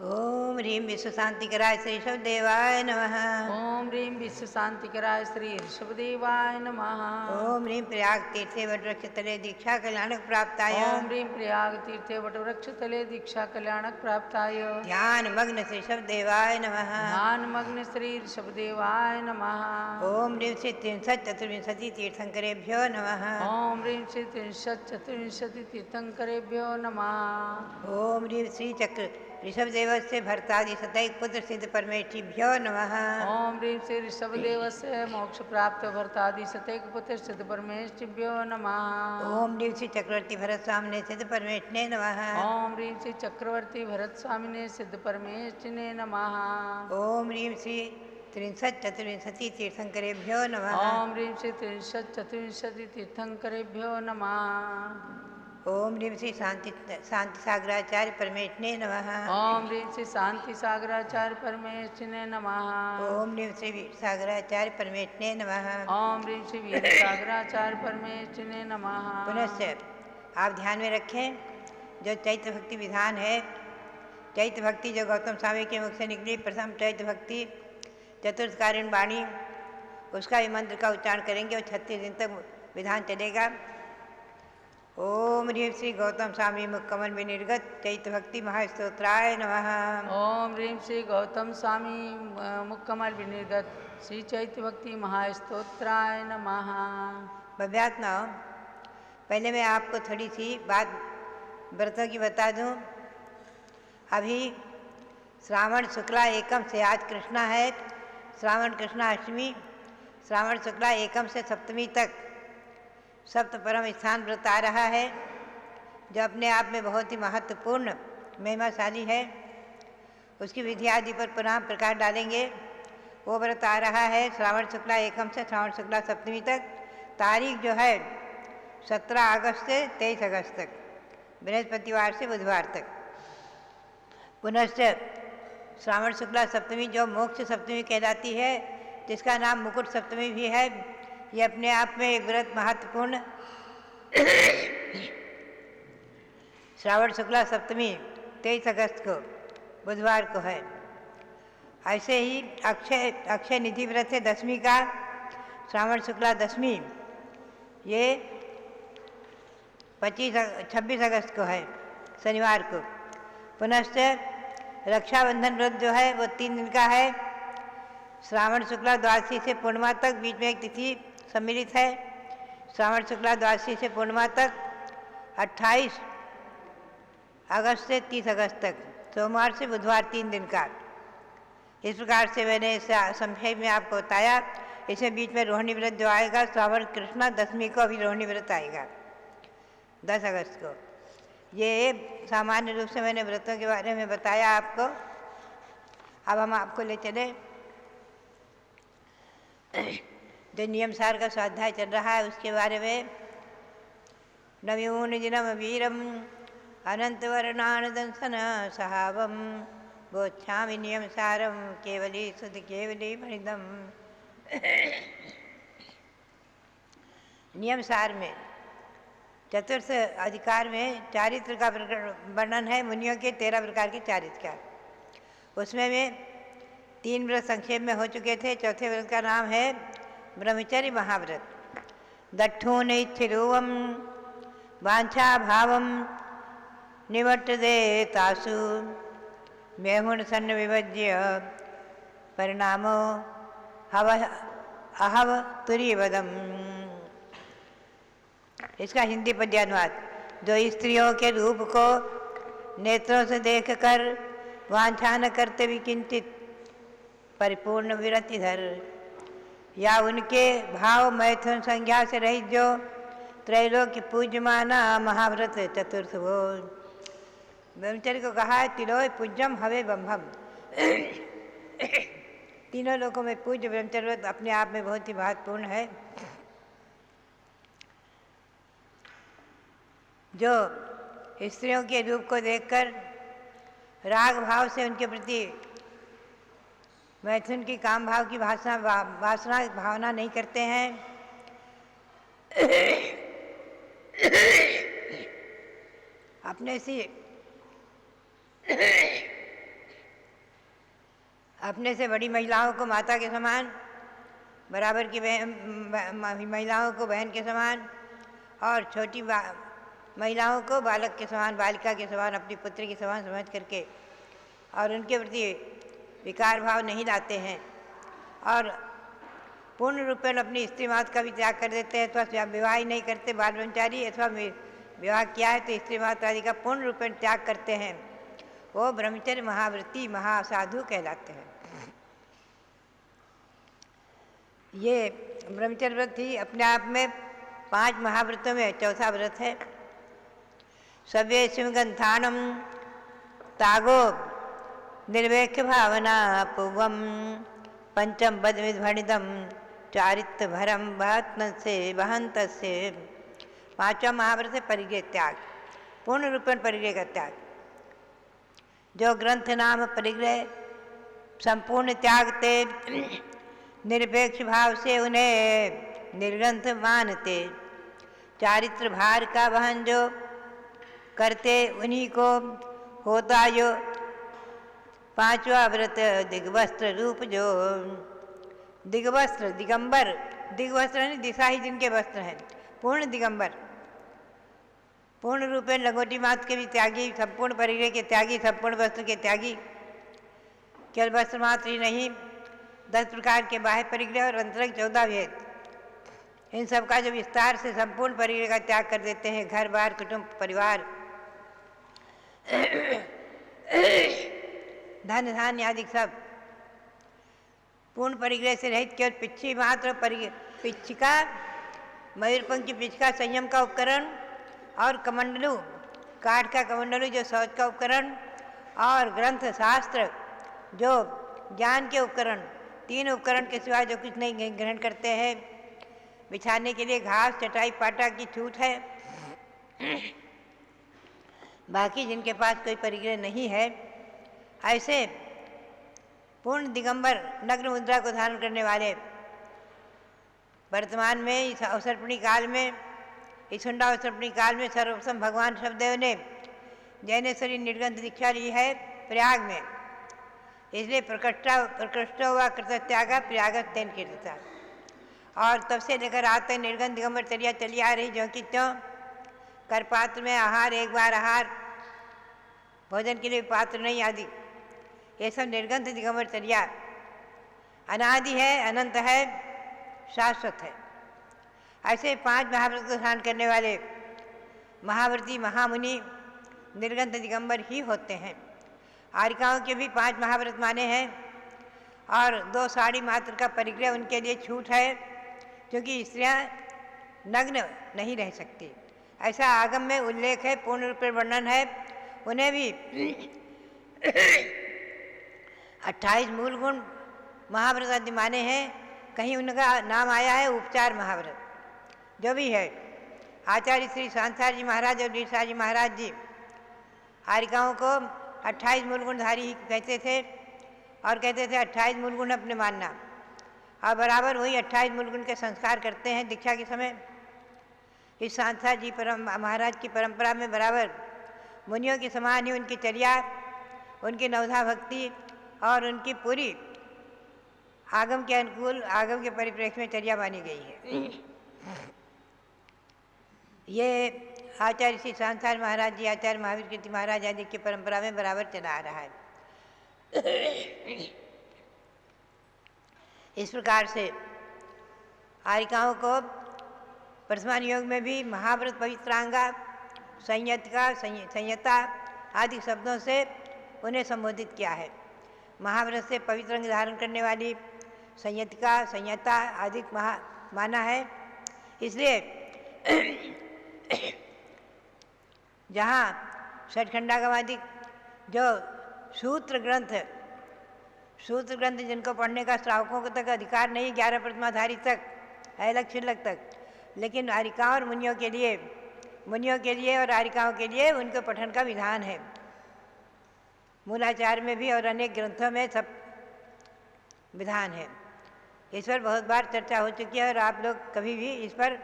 ओम ह्रीं विश्व शांतिकराय श्री ऋषभदेवाय नमः। ओम ह्रीं विश्व शांतिकराय श्री ऋषभदेवाय नमः। ओम ह्रीं प्रयाग तीर्थे वटवृक्ष तले दीक्षा कल्याणक प्राप्ताय। ओम ह्रीं प्रयाग तीर्थे वटवृक्ष तले दीक्षा कल्याणक प्राप्ताय। ध्यान मग्न श्री ऋषभदेवाय नमः। ध्यान मग्न श्री ऋषभदेवाय नमः। ओम ह्रीं श्री 334 तीर्थंकरेभ्यो नमः। ओम ह्रीं श्री 334 तीर्थंकरेभ्यो नमः। ओम ह्रीं श्री चक्र ऋषभदेवस्य भरतादि सतैक पुत्र सिद्ध परमेष्ठिभ्यो नमः। ओम ह्रीं श्री ऋषभदेवस्य मोक्ष प्राप्त भरतादि सतैक पुत्र सिद्ध परमेष्ठिभ्यो नमः। ओम ह्रीं श्री चक्रवर्ती भरत स्वामिने सिद्ध परमेष्ठिने नमः। ओम ह्रीं श्री चक्रवर्ती भरत स्वामिने सिद्ध परमेष्ठिने नमः। ओम ह्रीं श्री 334 तीर्थंकरेभ्यो नमः। ओम ह्रीं श्री 334 तीर्थंकरेभ्यो नमः। ओम ह्रीं श्री शांति सागराचार्य परमेष्ठिने नमः। ओम ह्रीं श्री शांति सागराचार्य परमेष्ठिने नमः। ओम ह्रीं श्री वीर सागराचार्य परमेष्ठिने नमः। ओम ह्रीं श्री वीर सागराचार्य परमेष्ठिने नमः। पुनश्च आप ध्यान में रखें जो चैत्र भक्ति विधान है, चैत्र भक्ति जो गौतम स्वामी के मुख से निकली प्रथम चैत्र भक्ति चतुर्थकारिण वाणी, उसका भी मंत्र का उच्चारण करेंगे और 36 दिन तक विधान चलेगा। ओम ह्रीं श्री गौतम स्वामी मुख कमल में निर्गत चैत्र भक्ति महास्तोत्राय नमः। ओम ह्रीं श्री गौतम स्वामी मुख कमल विनिर्गत श्री चैत्र भक्ति महास्तोत्राय नमः। भव्यात्मा, पहले मैं आपको थोड़ी सी बात व्रतों की बता दूं। अभी श्रावण शुक्ला एकम से आज कृष्णा है, श्रावण कृष्णा अष्टमी, श्रावण शुक्ला एकम से सप्तमी तक सप्त परम स्थान व्रत आ रहा है जो अपने आप में बहुत ही महत्वपूर्ण महिमाशाली है। उसकी विधि आदि पर पुनः प्रकाश डालेंगे। वो व्रत आ रहा है श्रावण शुक्ला एकम से श्रावण शुक्ला सप्तमी तक। तारीख जो है 17 अगस्त से 23 अगस्त तक, बृहस्पतिवार से बुधवार तक। पुनश्च श्रावण शुक्ला सप्तमी जो मोक्ष सप्तमी कहलाती है, जिसका नाम मुकुट सप्तमी भी है, ये अपने आप में एक व्रत महत्वपूर्ण श्रावण शुक्ला सप्तमी 23 अगस्त को बुधवार को है। ऐसे ही अक्षय निधि व्रत है दशमी का, श्रावण शुक्ला दशमी, ये 26 अगस्त को है, शनिवार को। पुनश्च रक्षाबंधन व्रत जो है वो 3 दिन का है, श्रावण शुक्ला द्वादशी से पूर्णिमा तक, बीच में एक तिथि सम्मिलित है। श्रावण शुक्ला द्वादशी से पूर्णिमा तक 28 अगस्त से 30 अगस्त तक, सोमवार से बुधवार 3 दिन का। इस प्रकार से मैंने संक्षेप में आपको बताया। इसमें बीच में रोहिणी व्रत जो आएगा श्रावण कृष्णा दशमी को, अभी रोहिणी व्रत आएगा 10 अगस्त को। ये सामान्य रूप से मैंने व्रतों के बारे में बताया आपको। अब हम आपको ले चले जो नियम सार का स्वाध्याय चल रहा है उसके बारे में। नव्यून जिनम वीरम अनंत वर्णान दंसन सहावम बोच्छामि नियम सारम केवली सुध केवली मणिदम। नियम सार में चतुर्थ अधिकार में चारित्र का वर्णन है, मुनियों के 13 प्रकार के चारित्र का। उसमें में 3 व्रत संक्षेप में हो चुके थे। चौथे व्रत का नाम है ब्रह्मचर्य महाव्रत। दट्ठो नैच्छिरुवम वांछा भावम निवट दे तासु मेहुण सन्न विभज्य परिणामो हव अहव तुरीवदम। इसका हिंदी पद्यानुवाद। जो स्त्रियों के रूप को नेत्रों से देखकर वांछा न करते भी किंचित परिपूर्ण विरतिधर, या उनके भाव मैथुन संज्ञा से रहित जो त्रैलोक्य पूज्यमाना महाव्रत चतुर्थ वो। ब्रह्मचर्य को कहा है तिलोय पूज्यम हवे ब्रह्मम। तीनों लोकों में पूज्य ब्रह्मचर्य व्रत अपने आप में बहुत ही महत्वपूर्ण है। जो स्त्रियों के रूप को देखकर राग भाव से उनके प्रति मैथुन की काम भाव की वासना भावना नहीं करते हैं, अपने से बड़ी महिलाओं को माता के समान, बराबर की महिलाओं को बहन के समान, और छोटी महिलाओं को बालक के समान, बालिका के समान, अपनी पुत्री के समान समझ करके और उनके प्रति विकार भाव नहीं लाते हैं, और पूर्ण रूपेण अपनी स्त्री मात का भी त्याग कर देते हैं। अथवा विवाह ही नहीं करते बाल ब्रह्मचारी, अथवा विवाह किया है तो स्त्री मात आदि का पूर्ण रूपेण त्याग करते हैं, वो ब्रह्मचर्य महाव्रती महासाधु कहलाते हैं। ये ब्रह्मचर्य व्रत ही अपने आप में 5 महाव्रतों में चौथा व्रत है। सव्ये शिवगंथानम तागो निर्वेक्ष भावना पूवम पंचम बदविध्वनिदम चारित्र भरम बहत्न से बहंत से। 5वां महाव्रत है परिग्रह त्याग, पूर्ण रूपेण परिग्रह का त्याग। जो ग्रंथ नाम परिग्रह संपूर्ण त्यागते, निरपेक्ष भाव से उन्हें निर्ग्रंथ मानते, चारित्र भार का वहन जो करते उन्हीं को होता जो 5वां व्रत दिग्वस्त्र रूप जो। दिग्वस्त्र दिगंबर, दिग्वस्त्र है दिशा ही जिनके वस्त्र हैं, पूर्ण दिगंबर, पूर्ण रूपेण लंगोटी मात के भी त्यागी, संपूर्ण परिग्रह के त्यागी, संपूर्ण वस्त्र के त्यागी। केवल वस्त्र मात्र ही नहीं, 10 प्रकार के बाह्य परिग्रह और अंतरंग 14 भेद, इन सब का जो विस्तार से संपूर्ण परिग्रह का त्याग कर देते हैं। घर बार कुटुंब परिवार धन धान्य आदि सब पूर्ण परिग्रह से रहित, केवल पिच्छी मात्र पिच्छिका, मयूरपंख की पिच्छिका संयम का उपकरण, और कमंडलू काठ का कमंडलू जो शौच का उपकरण, और ग्रंथ शास्त्र जो ज्ञान के उपकरण, 3 उपकरण के सिवा जो कुछ नहीं ग्रहण करते हैं। बिछाने के लिए घास, चटाई, पाटा की छूट है। बाकी जिनके पास कोई परिग्रह नहीं है, ऐसे पूर्ण दिगंबर नग्न मुद्रा को धारण करने वाले वर्तमान में इस अवसर्पणी काल में, इस अवसर्पणी काल में सर्वप्रथम भगवान शब्देव ने जैनेश्वरी निर्गंध दीक्षा ली है प्रयाग में। इसलिए प्रकृष्टो व कृतत्यागा प्रयागत तेन कीर्तता। और तब से लेकर आज तक निर्गंध दिगंबर चर्या चली आ रही, जो कि त्यों कर पात्र में आहार, एक बार आहार, भोजन के लिए पात्र नहीं आदि, ये सब निर्गंध दिगंबर चर्या अनादि है, अनंत है, शाश्वत है। ऐसे 5 महाव्रत को धारण करने वाले महाव्रती महामुनि निर्गंध दिगंबर ही होते हैं। आर्यिकाओं के भी 5 महाव्रत माने हैं और 2 साड़ी मात्र का परिग्रह उनके लिए छूट है, क्योंकि स्त्रियां नग्न नहीं रह सकती, ऐसा आगम में उल्लेख है, पूर्ण रूप में वर्णन है। उन्हें भी 28 मूल गुण महाव्रत आदि माने हैं। कहीं उनका नाम आया है उपचार महाव्रत। जो भी है, आचार्य श्री सांसार जी महाराज और बीरसा जी महाराज जी आर्यिकाओं को 28 मूल गुणधारी कहते थे और कहते थे 28 मूल गुण अपने मानना, और बराबर वही 28 मूल गुण के संस्कार करते हैं दीक्षा के समय। इस सांसार जी महाराज की परंपरा में बराबर मुनियों के समान ही उनकी चर्या, उनकी नवधा भक्ति और उनकी पूरी आगम के अनुकूल, आगम के परिप्रेक्ष्य में चर्या मानी गई है। ये आचार्य श्री सांसार महाराज जी, आचार्य महावीर कीर्ति महाराज आदि की परंपरा में बराबर चला आ रहा है। इस प्रकार से आर्यिकाओं को वर्तमान योग में भी महाव्रत, पवित्रांगा, संयतिका, संयता आदि शब्दों से उन्हें संबोधित किया है। महाव्रत से पवित्र अंग धारण करने वाली संयतिका, संयता आदि माना है। इसलिए जहाँ षटखंडागमादि जो सूत्र ग्रंथ जिनको पढ़ने का श्रावकों को तक अधिकार नहीं, 11 प्रतिमाधारी तक, अलग छिलक तक, लेकिन आर्यिकाओं और मुनियों के लिए और आर्यिकाओं के लिए उनके पठन का विधान है। मूलाचार में भी और अनेक ग्रंथों में सब विधान है। इस पर बहुत बार चर्चा हो चुकी है और आप लोग कभी भी इस पर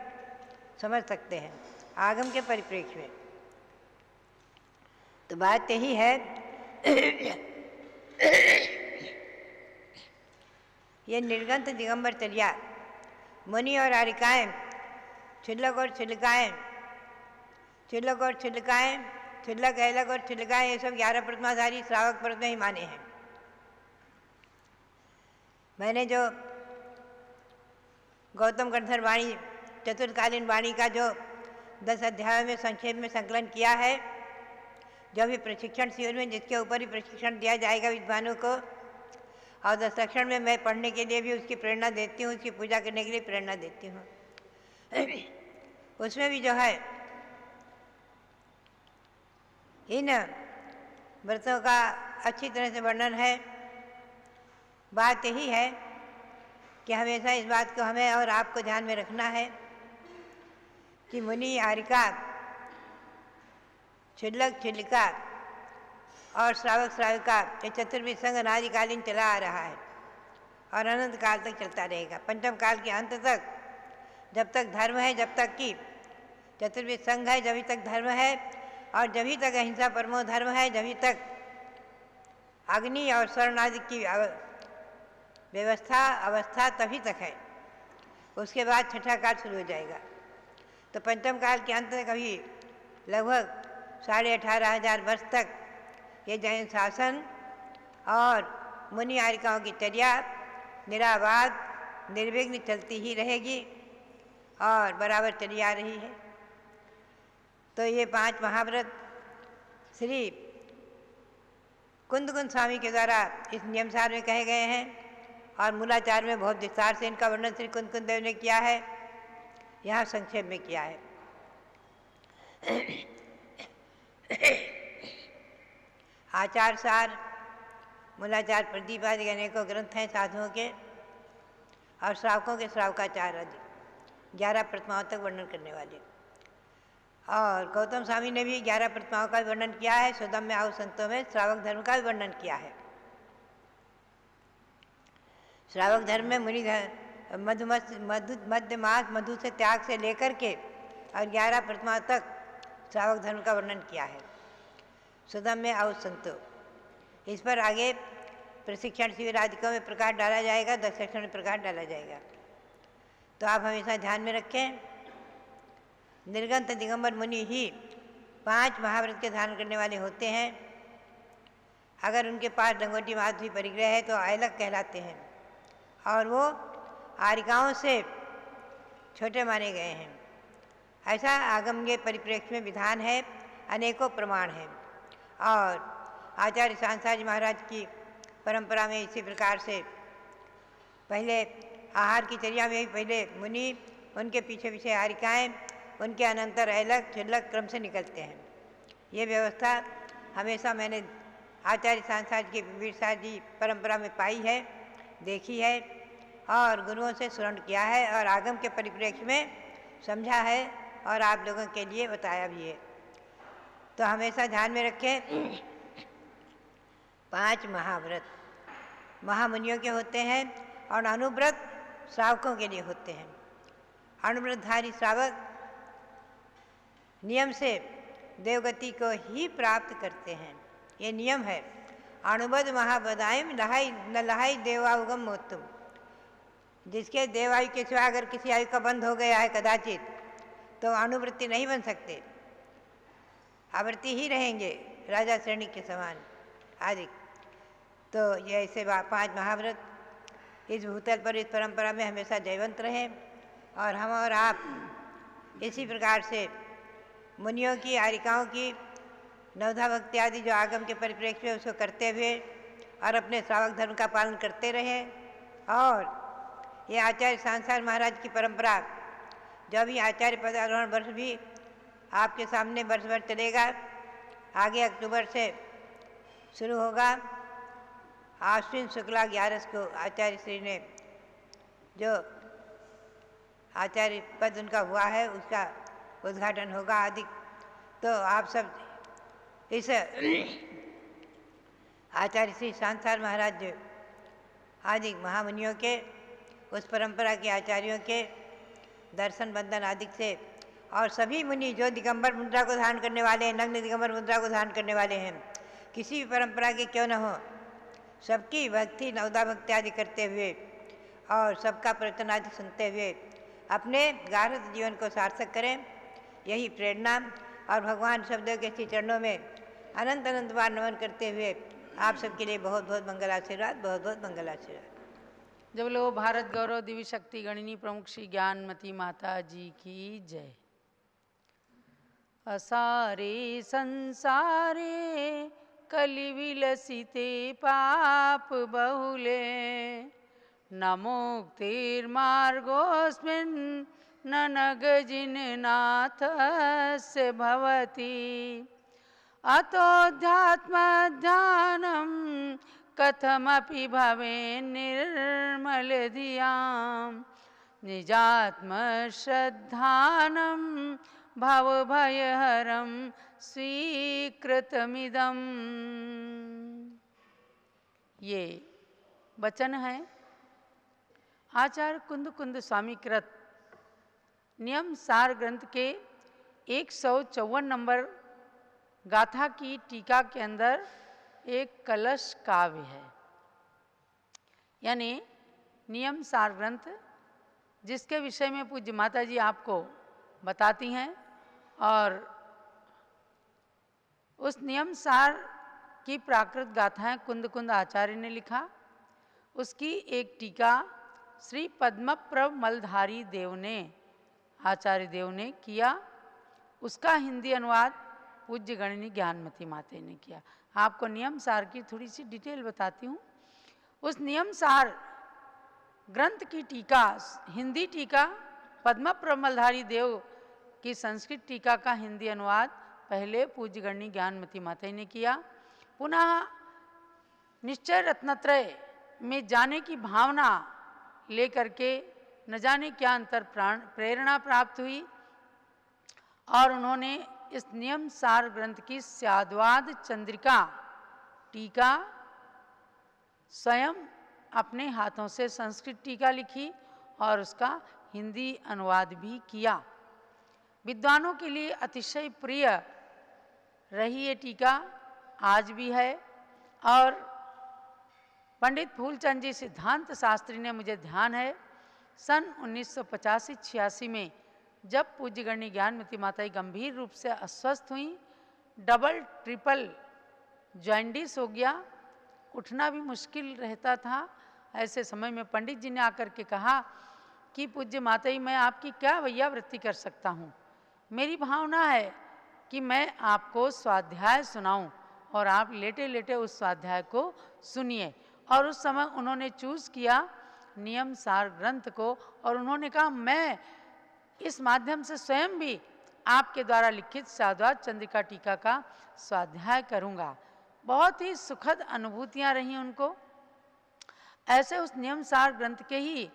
समझ सकते हैं आगम के परिप्रेक्ष्य में। तो बात यही है, ये निर्गंध दिगंबर चर्या मुनि और आर्यिकाएँ, छिल्लक और छिल्लिकाएँ, छिल्लक ऐलक और छिल्लिकाएँ, ये सब 11 प्रतिमाधारी श्रावक पर्व में ही माने हैं। मैंने जो गौतम गंधर वाणी, चतुर्कालीन वाणी का जो 10 अध्यायों में संक्षेप में संकलन किया है, जो भी प्रशिक्षण शिविर में जिसके ऊपर ही प्रशिक्षण दिया जाएगा विद्वानों को, और 10 लक्षण में मैं पढ़ने के लिए भी उसकी प्रेरणा देती हूँ, उसकी पूजा करने के लिए प्रेरणा देती हूँ। उसमें भी जो है इन व्रतों का अच्छी तरह से वर्णन है। बात यही है कि हमेशा इस बात को हमें और आपको ध्यान में रखना है कि मुनि, आर्यिका, छिल्लक, छिल्लिका और श्रावक, श्राविका, ये चतुर्विध संघ अनादिकालीन चला आ रहा है और अनंत काल तक चलता रहेगा। पंचम काल के अंत तक, जब तक धर्म है, जब तक कि चतुर्विध संघ है, जभी तक धर्म है, और जभी तक अहिंसा परमो धर्म है, जभी तक अग्नि और स्वर्ण आदि की अवस्था तभी तक है। उसके बाद छठा काल शुरू हो जाएगा। तो पंचम काल के अंत तक अभी लगभग 18,500 वर्ष तक ये जैन शासन और मुनि आर्यिकाओं की चर्या निराबाद, निर्विघ्न चलती ही रहेगी और बराबर चली आ रही है। तो ये 5 महाव्रत श्री कुंदकुंद स्वामी के द्वारा इस नियमसार में कहे गए हैं और मूलाचार में बहुत विस्तार से इनका वर्णन श्री कुंदकुंद देव ने किया है, यहाँ संक्षेप में किया है। आचार सार, मूलाचार, प्रदीप आदि अनेकों ग्रंथ हैं साधुओं के। और श्रावकों के श्रावकाचार आदि 11 प्रतिमाओं तक वर्णन करने वाले। और गौतम स्वामी ने भी 11 प्रतिमाओं का भी वर्णन किया है। सुदम्य आहु संतों में श्रावक धर्म का भी वर्णन किया है। श्रावक धर्म में मुनि मध्य मास मधु से त्याग से लेकर के और 11 प्रतिमाओं तक श्रावक धर्म का वर्णन किया है। सुदम्य आहु संतो, इस पर आगे प्रशिक्षण शिविर आदिकों में प्रकाश डाला जाएगा, 10 सेक्शन में प्रकाश डाला जाएगा। तो आप हमेशा ध्यान में रखें, निर्गंत दिगंबर मुनि ही 5 महाव्रत के धारण करने वाले होते हैं। अगर उनके पास लंगोटी माधुरी परिग्रह है तो आयलक कहलाते हैं और वो आरिकाओं से छोटे माने गए हैं। ऐसा आगम के परिप्रेक्ष्य में विधान है, अनेकों प्रमाण हैं। और आचार्य सांसार जी महाराज की परंपरा में इसी प्रकार से पहले आहार की चर्या में भी पहले मुनि, उनके पीछे पीछे आरिकाएँ, उनके अनंतर ऐलक छिल्लक क्रम से निकलते हैं। ये व्यवस्था हमेशा मैंने आचार्य सांसार की वीरसार जी परंपरा में पाई है, देखी है और गुरुओं से श्रवण किया है और आगम के परिप्रेक्ष्य में समझा है और आप लोगों के लिए बताया भी है। तो हमेशा ध्यान में रखें, 5 महाव्रत महामुनियों के होते हैं और अनुव्रत श्रावकों के लिए होते हैं। अनुव्रतधारी श्रावक नियम से देवगति को ही प्राप्त करते हैं, ये नियम है। अणुबद्ध महाबदायम लहाई न लहाई देवाउगम मोतुम, जिसके देवायु के सिवा अगर किसी आयु का बंध हो गया है कदाचित तो अनुवृत्ति नहीं बन सकते, आवृत्ति ही रहेंगे राजा श्रेणी के समान आदि। तो ये ऐसे 5 महाव्रत इस भूतल पर इस परंपरा में हमेशा जयवंत रहें और हम और आप इसी प्रकार से मुनियों की आरिकाओं की नवधा भक्ति आदि जो आगम के परिप्रेक्ष्य में उसको करते हुए और अपने श्रावक धर्म का पालन करते रहें। और ये आचार्य सांसार महाराज की परंपरा जो भी आचार्य पदारोहण वर्ष भी आपके सामने वर्ष भर चलेगा, आगे अक्टूबर से शुरू होगा। आश्विन शुक्ला 11 को आचार्य श्री ने जो आचार्य पद उनका हुआ है उसका उद्घाटन होगा आदि। तो आप सब इस आचार्य श्री सांसार महाराज आदि महामुनियों के उस परंपरा के आचार्यों के दर्शन बंदन आदि से और सभी मुनि जो दिगंबर मुद्रा को धारण करने वाले हैं, नग्न दिगंबर मुद्रा को धारण करने वाले हैं, किसी भी परंपरा के क्यों न हो, सबकी भक्ति नवदा भक्ति आदि करते हुए और सबका प्रवचन आदि सुनते हुए अपने गार्हस्थ जीवन को सार्थक करें, यही प्रेरणा। और भगवान शब्दों के श्री चरणों में अनंत अनंत बार नमन करते हुए आप सबके लिए बहुत बहुत मंगलाशीर्वाद, बहुत बहुत मंगलाशीर्वाद। जब लो भारत गौरव दिव्य शक्ति गणिनी प्रमुख श्री ज्ञानमती माता जी की जय। असारे संसारे कलि विलसिते पाप बहुले, न मुक्तिर्मार्गोऽस्मिन् न नगजिन्नाथस्य भवति। अतोऽध्यात्मध्यानं कथमपि भवेन् निर्मलधियां, निजात्मश्रद्धानं भवभयहरं स्वीकृतमिदम्। ये वचन है आचार्य कुंद कुंद स्वामी कृत नियम सार ग्रंथ के 154 नंबर गाथा की टीका के अंदर एक कलश काव्य है, यानी नियम सार ग्रंथ जिसके विषय में पूज्य माता जी आपको बताती हैं। और उस नियम सार की प्राकृत गाथाएं कुंद कुंद आचार्य ने लिखा, उसकी एक टीका श्री पद्मप्रभ मलधारी देव ने आचार्य देव ने किया, उसका हिंदी अनुवाद पूज्य गणिनी ज्ञानमती माता ने किया। आपको नियम सार की थोड़ी सी डिटेल बताती हूँ। उस नियम सार ग्रंथ की टीका, हिंदी टीका पद्मप्रभ मलधारी देव की संस्कृत टीका का हिंदी अनुवाद पहले पूज्य गणिनी ज्ञानमती माता ने किया। पुनः निश्चय रत्नत्रय में जाने की भावना लेकर के न जाने क्या अंतर प्रेरणा प्राप्त हुई और उन्होंने इस नियम सार ग्रंथ की स्याद्वाद चंद्रिका टीका स्वयं अपने हाथों से संस्कृत टीका लिखी और उसका हिंदी अनुवाद भी किया। विद्वानों के लिए अतिशय प्रिय रही ये टीका, आज भी है। और पंडित फूलचंद जी सिद्धांत शास्त्री ने, मुझे ध्यान है, सन 1985-86 में जब पूज्य गणनी ज्ञानमती माता गंभीर रूप से अस्वस्थ हुई, डबल ट्रिपल जॉइंडिस हो गया, उठना भी मुश्किल रहता था, ऐसे समय में पंडित जी ने आकर के कहा कि पूज्य माता जी, मैं आपकी क्या भैया वृत्ति कर सकता हूँ, मेरी भावना है कि मैं आपको स्वाध्याय सुनाऊं और आप लेटे लेटे उस स्वाध्याय को सुनिए। और उस समय उन्होंने चूज किया नियम सार ग्रंथ को और उन्होंने कहा मैं इस माध्यम से स्वयं भी आपके द्वारा लिखित स्याद्वाद चंद्रिका टीका का स्वाध्याय करूंगा। बहुत ही सुखद अनुभूतियां रही उनको। ऐसे उस नियम सार ग्रंथ के ही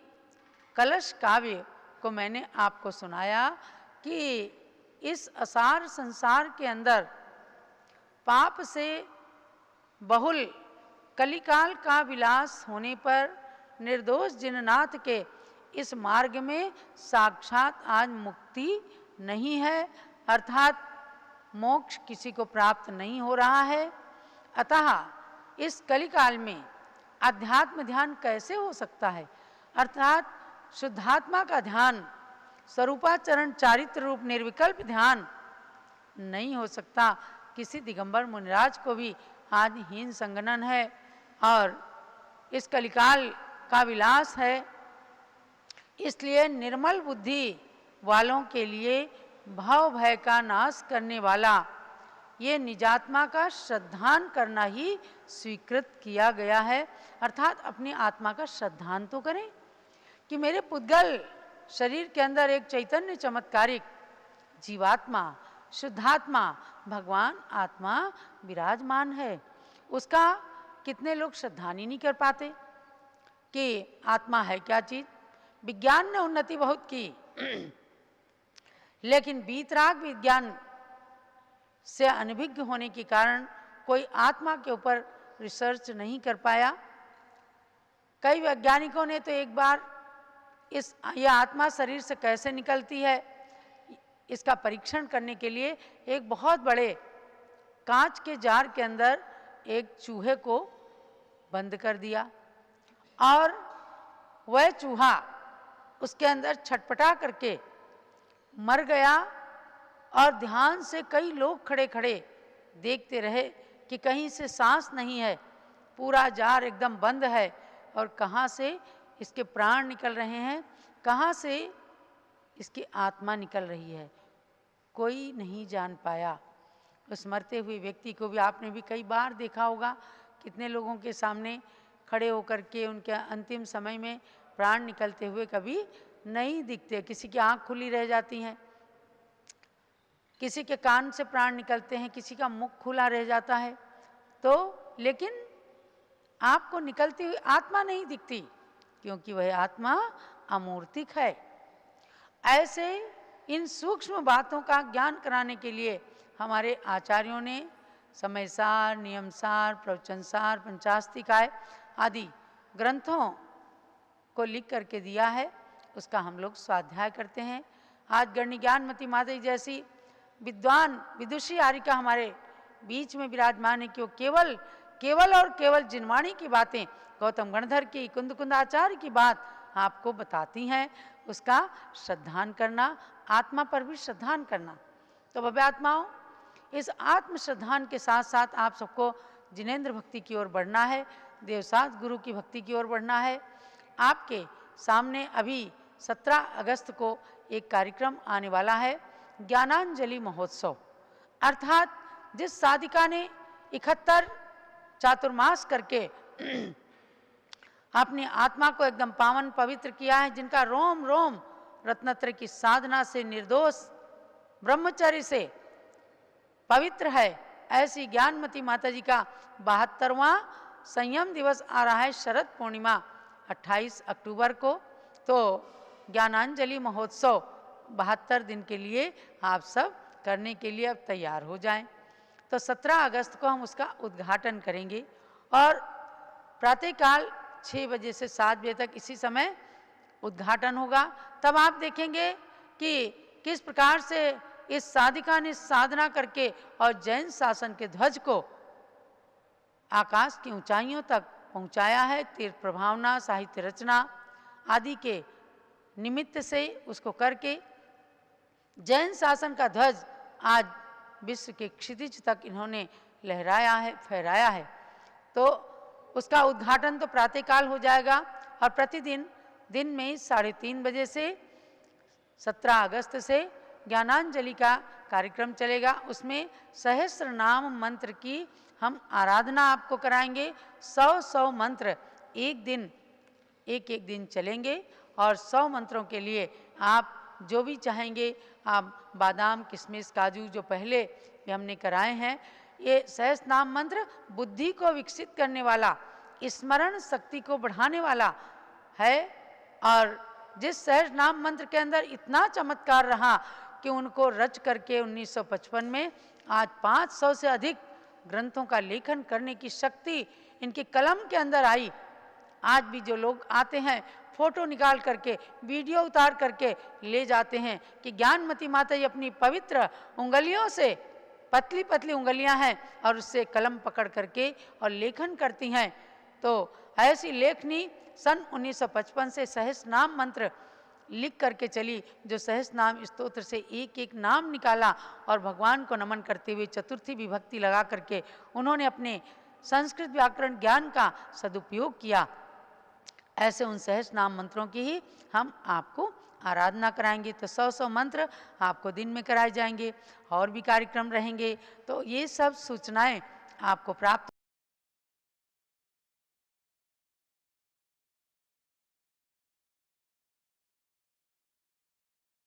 कलश काव्य को मैंने आपको सुनाया कि इस असार संसार के अंदर पाप से बहुल कलिकाल का विलास होने पर निर्दोष जिननाथ के इस मार्ग में साक्षात आज मुक्ति नहीं है, अर्थात मोक्ष किसी को प्राप्त नहीं हो रहा है। अतः इस कलिकाल में अध्यात्म ध्यान कैसे हो सकता है, अर्थात शुद्धात्मा का ध्यान, स्वरूपाचरण चारित्र रूप निर्विकल्प ध्यान नहीं हो सकता। किसी दिगंबर मुनिराज को भी आज हीन संगनन है और इस कलिकाल का विलास है। इसलिए निर्मल बुद्धि वालों के लिए भव भय का नाश करने वाला ये निजात्मा का श्रद्धान करना ही स्वीकृत किया गया है। अर्थात अपनी आत्मा का श्रद्धान तो करें कि मेरे पुद्गल शरीर के अंदर एक चैतन्य चमत्कारिक जीवात्मा, शुद्धात्मा, भगवान आत्मा विराजमान है। उसका कितने लोग श्रद्धान ही नहीं कर पाते कि आत्मा है क्या चीज। विज्ञान ने उन्नति बहुत की लेकिन बीतराग विज्ञान से अनभिज्ञ होने के कारण कोई आत्मा के ऊपर रिसर्च नहीं कर पाया। कई वैज्ञानिकों ने तो एक बार यह आत्मा शरीर से कैसे निकलती है इसका परीक्षण करने के लिए एक बहुत बड़े कांच के जार के अंदर एक चूहे को बंद कर दिया और वह चूहा उसके अंदर छटपटा करके मर गया। और ध्यान से कई लोग खड़े खड़े देखते रहे कि कहीं से सांस नहीं है, पूरा जार एकदम बंद है और कहाँ से इसके प्राण निकल रहे हैं, कहाँ से इसकी आत्मा निकल रही है, कोई नहीं जान पाया। उस मरते हुए व्यक्ति को भी आपने भी कई बार देखा होगा, कितने लोगों के सामने खड़े होकर के उनके अंतिम समय में प्राण निकलते हुए कभी नहीं दिखते। किसी की आंख खुली रह जाती हैं, किसी के कान से प्राण निकलते हैं, किसी का मुख खुला रह जाता है। तो लेकिन आपको निकलती हुई आत्मा नहीं दिखती क्योंकि वह आत्मा अमूर्तिक है। ऐसे इन सूक्ष्म बातों का ज्ञान कराने के लिए हमारे आचार्यों ने समयसार, नियमसार, प्रवचनसार, पंचास्तिकाय आदि ग्रंथों को लिख करके दिया है। उसका हम लोग स्वाध्याय करते हैं। आज गणनी ज्ञानमती माता जी जैसी विद्वान विदुषी आर्यिका हमारे बीच में विराजमान है कि वो केवल और केवल जिनवाणी की बातें, गौतम गणधर की, कुंद कुंदाचार्य की बात आपको बताती हैं। उसका श्रद्धान करना, आत्मा पर भी श्रद्धान करना। तो भव्य आत्माओं, इस आत्म श्रद्धान के साथ साथ आप सबको जिनेंद्र भक्ति की ओर बढ़ना है, देवसात गुरु की भक्ति की ओर बढ़ना है। आपके सामने अभी 17 अगस्त को एक कार्यक्रम आने वाला है, ज्ञानांजलि महोत्सव। अर्थात जिस साधिका ने 71 चातुर्मास करके अपनी आत्मा को एकदम पावन पवित्र किया है, जिनका रोम रोम रत्नत्र की साधना से, निर्दोष ब्रह्मचर्य से पवित्र है, ऐसी ज्ञानमती माता जी का 72वां संयम दिवस आ रहा है, शरद पूर्णिमा। 28 अक्टूबर को। तो ज्ञानांजलि महोत्सव 72 दिन के लिए आप सब करने के लिए अब तैयार हो जाएं। तो 17 अगस्त को हम उसका उद्घाटन करेंगे और प्रातःकाल 6 बजे से 7 बजे तक इसी समय उद्घाटन होगा। तब आप देखेंगे कि किस प्रकार से इस साधिका ने साधना करके और जैन शासन के ध्वज को आकाश की ऊंचाइयों तक पहुंचाया है। तीर्थ प्रभावना, साहित्य रचना आदि के निमित्त से उसको करके जैन शासन का ध्वज आज विश्व के क्षितिज तक इन्होंने लहराया है, फहराया है। तो उसका उद्घाटन तो प्रातःकाल हो जाएगा और प्रतिदिन दिन में 3:30 बजे से 17 अगस्त से ज्ञानांजलि का कार्यक्रम चलेगा। उसमें सहस्र नाम मंत्र की हम आराधना आपको कराएंगे। 100 मंत्र एक दिन चलेंगे और 100 मंत्रों के लिए आप जो भी चाहेंगे, आप बादाम, किशमिश, काजू जो पहले भी हमने कराए हैं, ये सहस्र नाम मंत्र बुद्धि को विकसित करने वाला, स्मरण शक्ति को बढ़ाने वाला है। और जिस सहस्र नाम मंत्र के अंदर इतना चमत्कार रहा कि उनको रच करके 1955 में आज 500 से अधिक ग्रंथों का लेखन करने की शक्ति इनके कलम के अंदर आई। आज भी जो लोग आते हैं फोटो निकाल करके, वीडियो उतार करके ले जाते हैं कि ज्ञानमती माता जी अपनी पवित्र उंगलियों से, पतली पतली उंगलियां हैं और उससे कलम पकड़ करके और लेखन करती हैं। तो ऐसी लेखनी सन 1955 से सहस्र नाम मंत्र लिख करके चली, जो सहस्र नाम स्तोत्र से एक एक नाम निकाला और भगवान को नमन करते हुए चतुर्थी विभक्ति लगा करके उन्होंने अपने संस्कृत व्याकरण ज्ञान का सदुपयोग किया। ऐसे उन सहस्र नाम मंत्रों की ही हम आपको आराधना कराएंगे। तो 100 मंत्र आपको दिन में कराए जाएंगे और भी कार्यक्रम रहेंगे। तो ये सब सूचनाएं आपको प्राप्त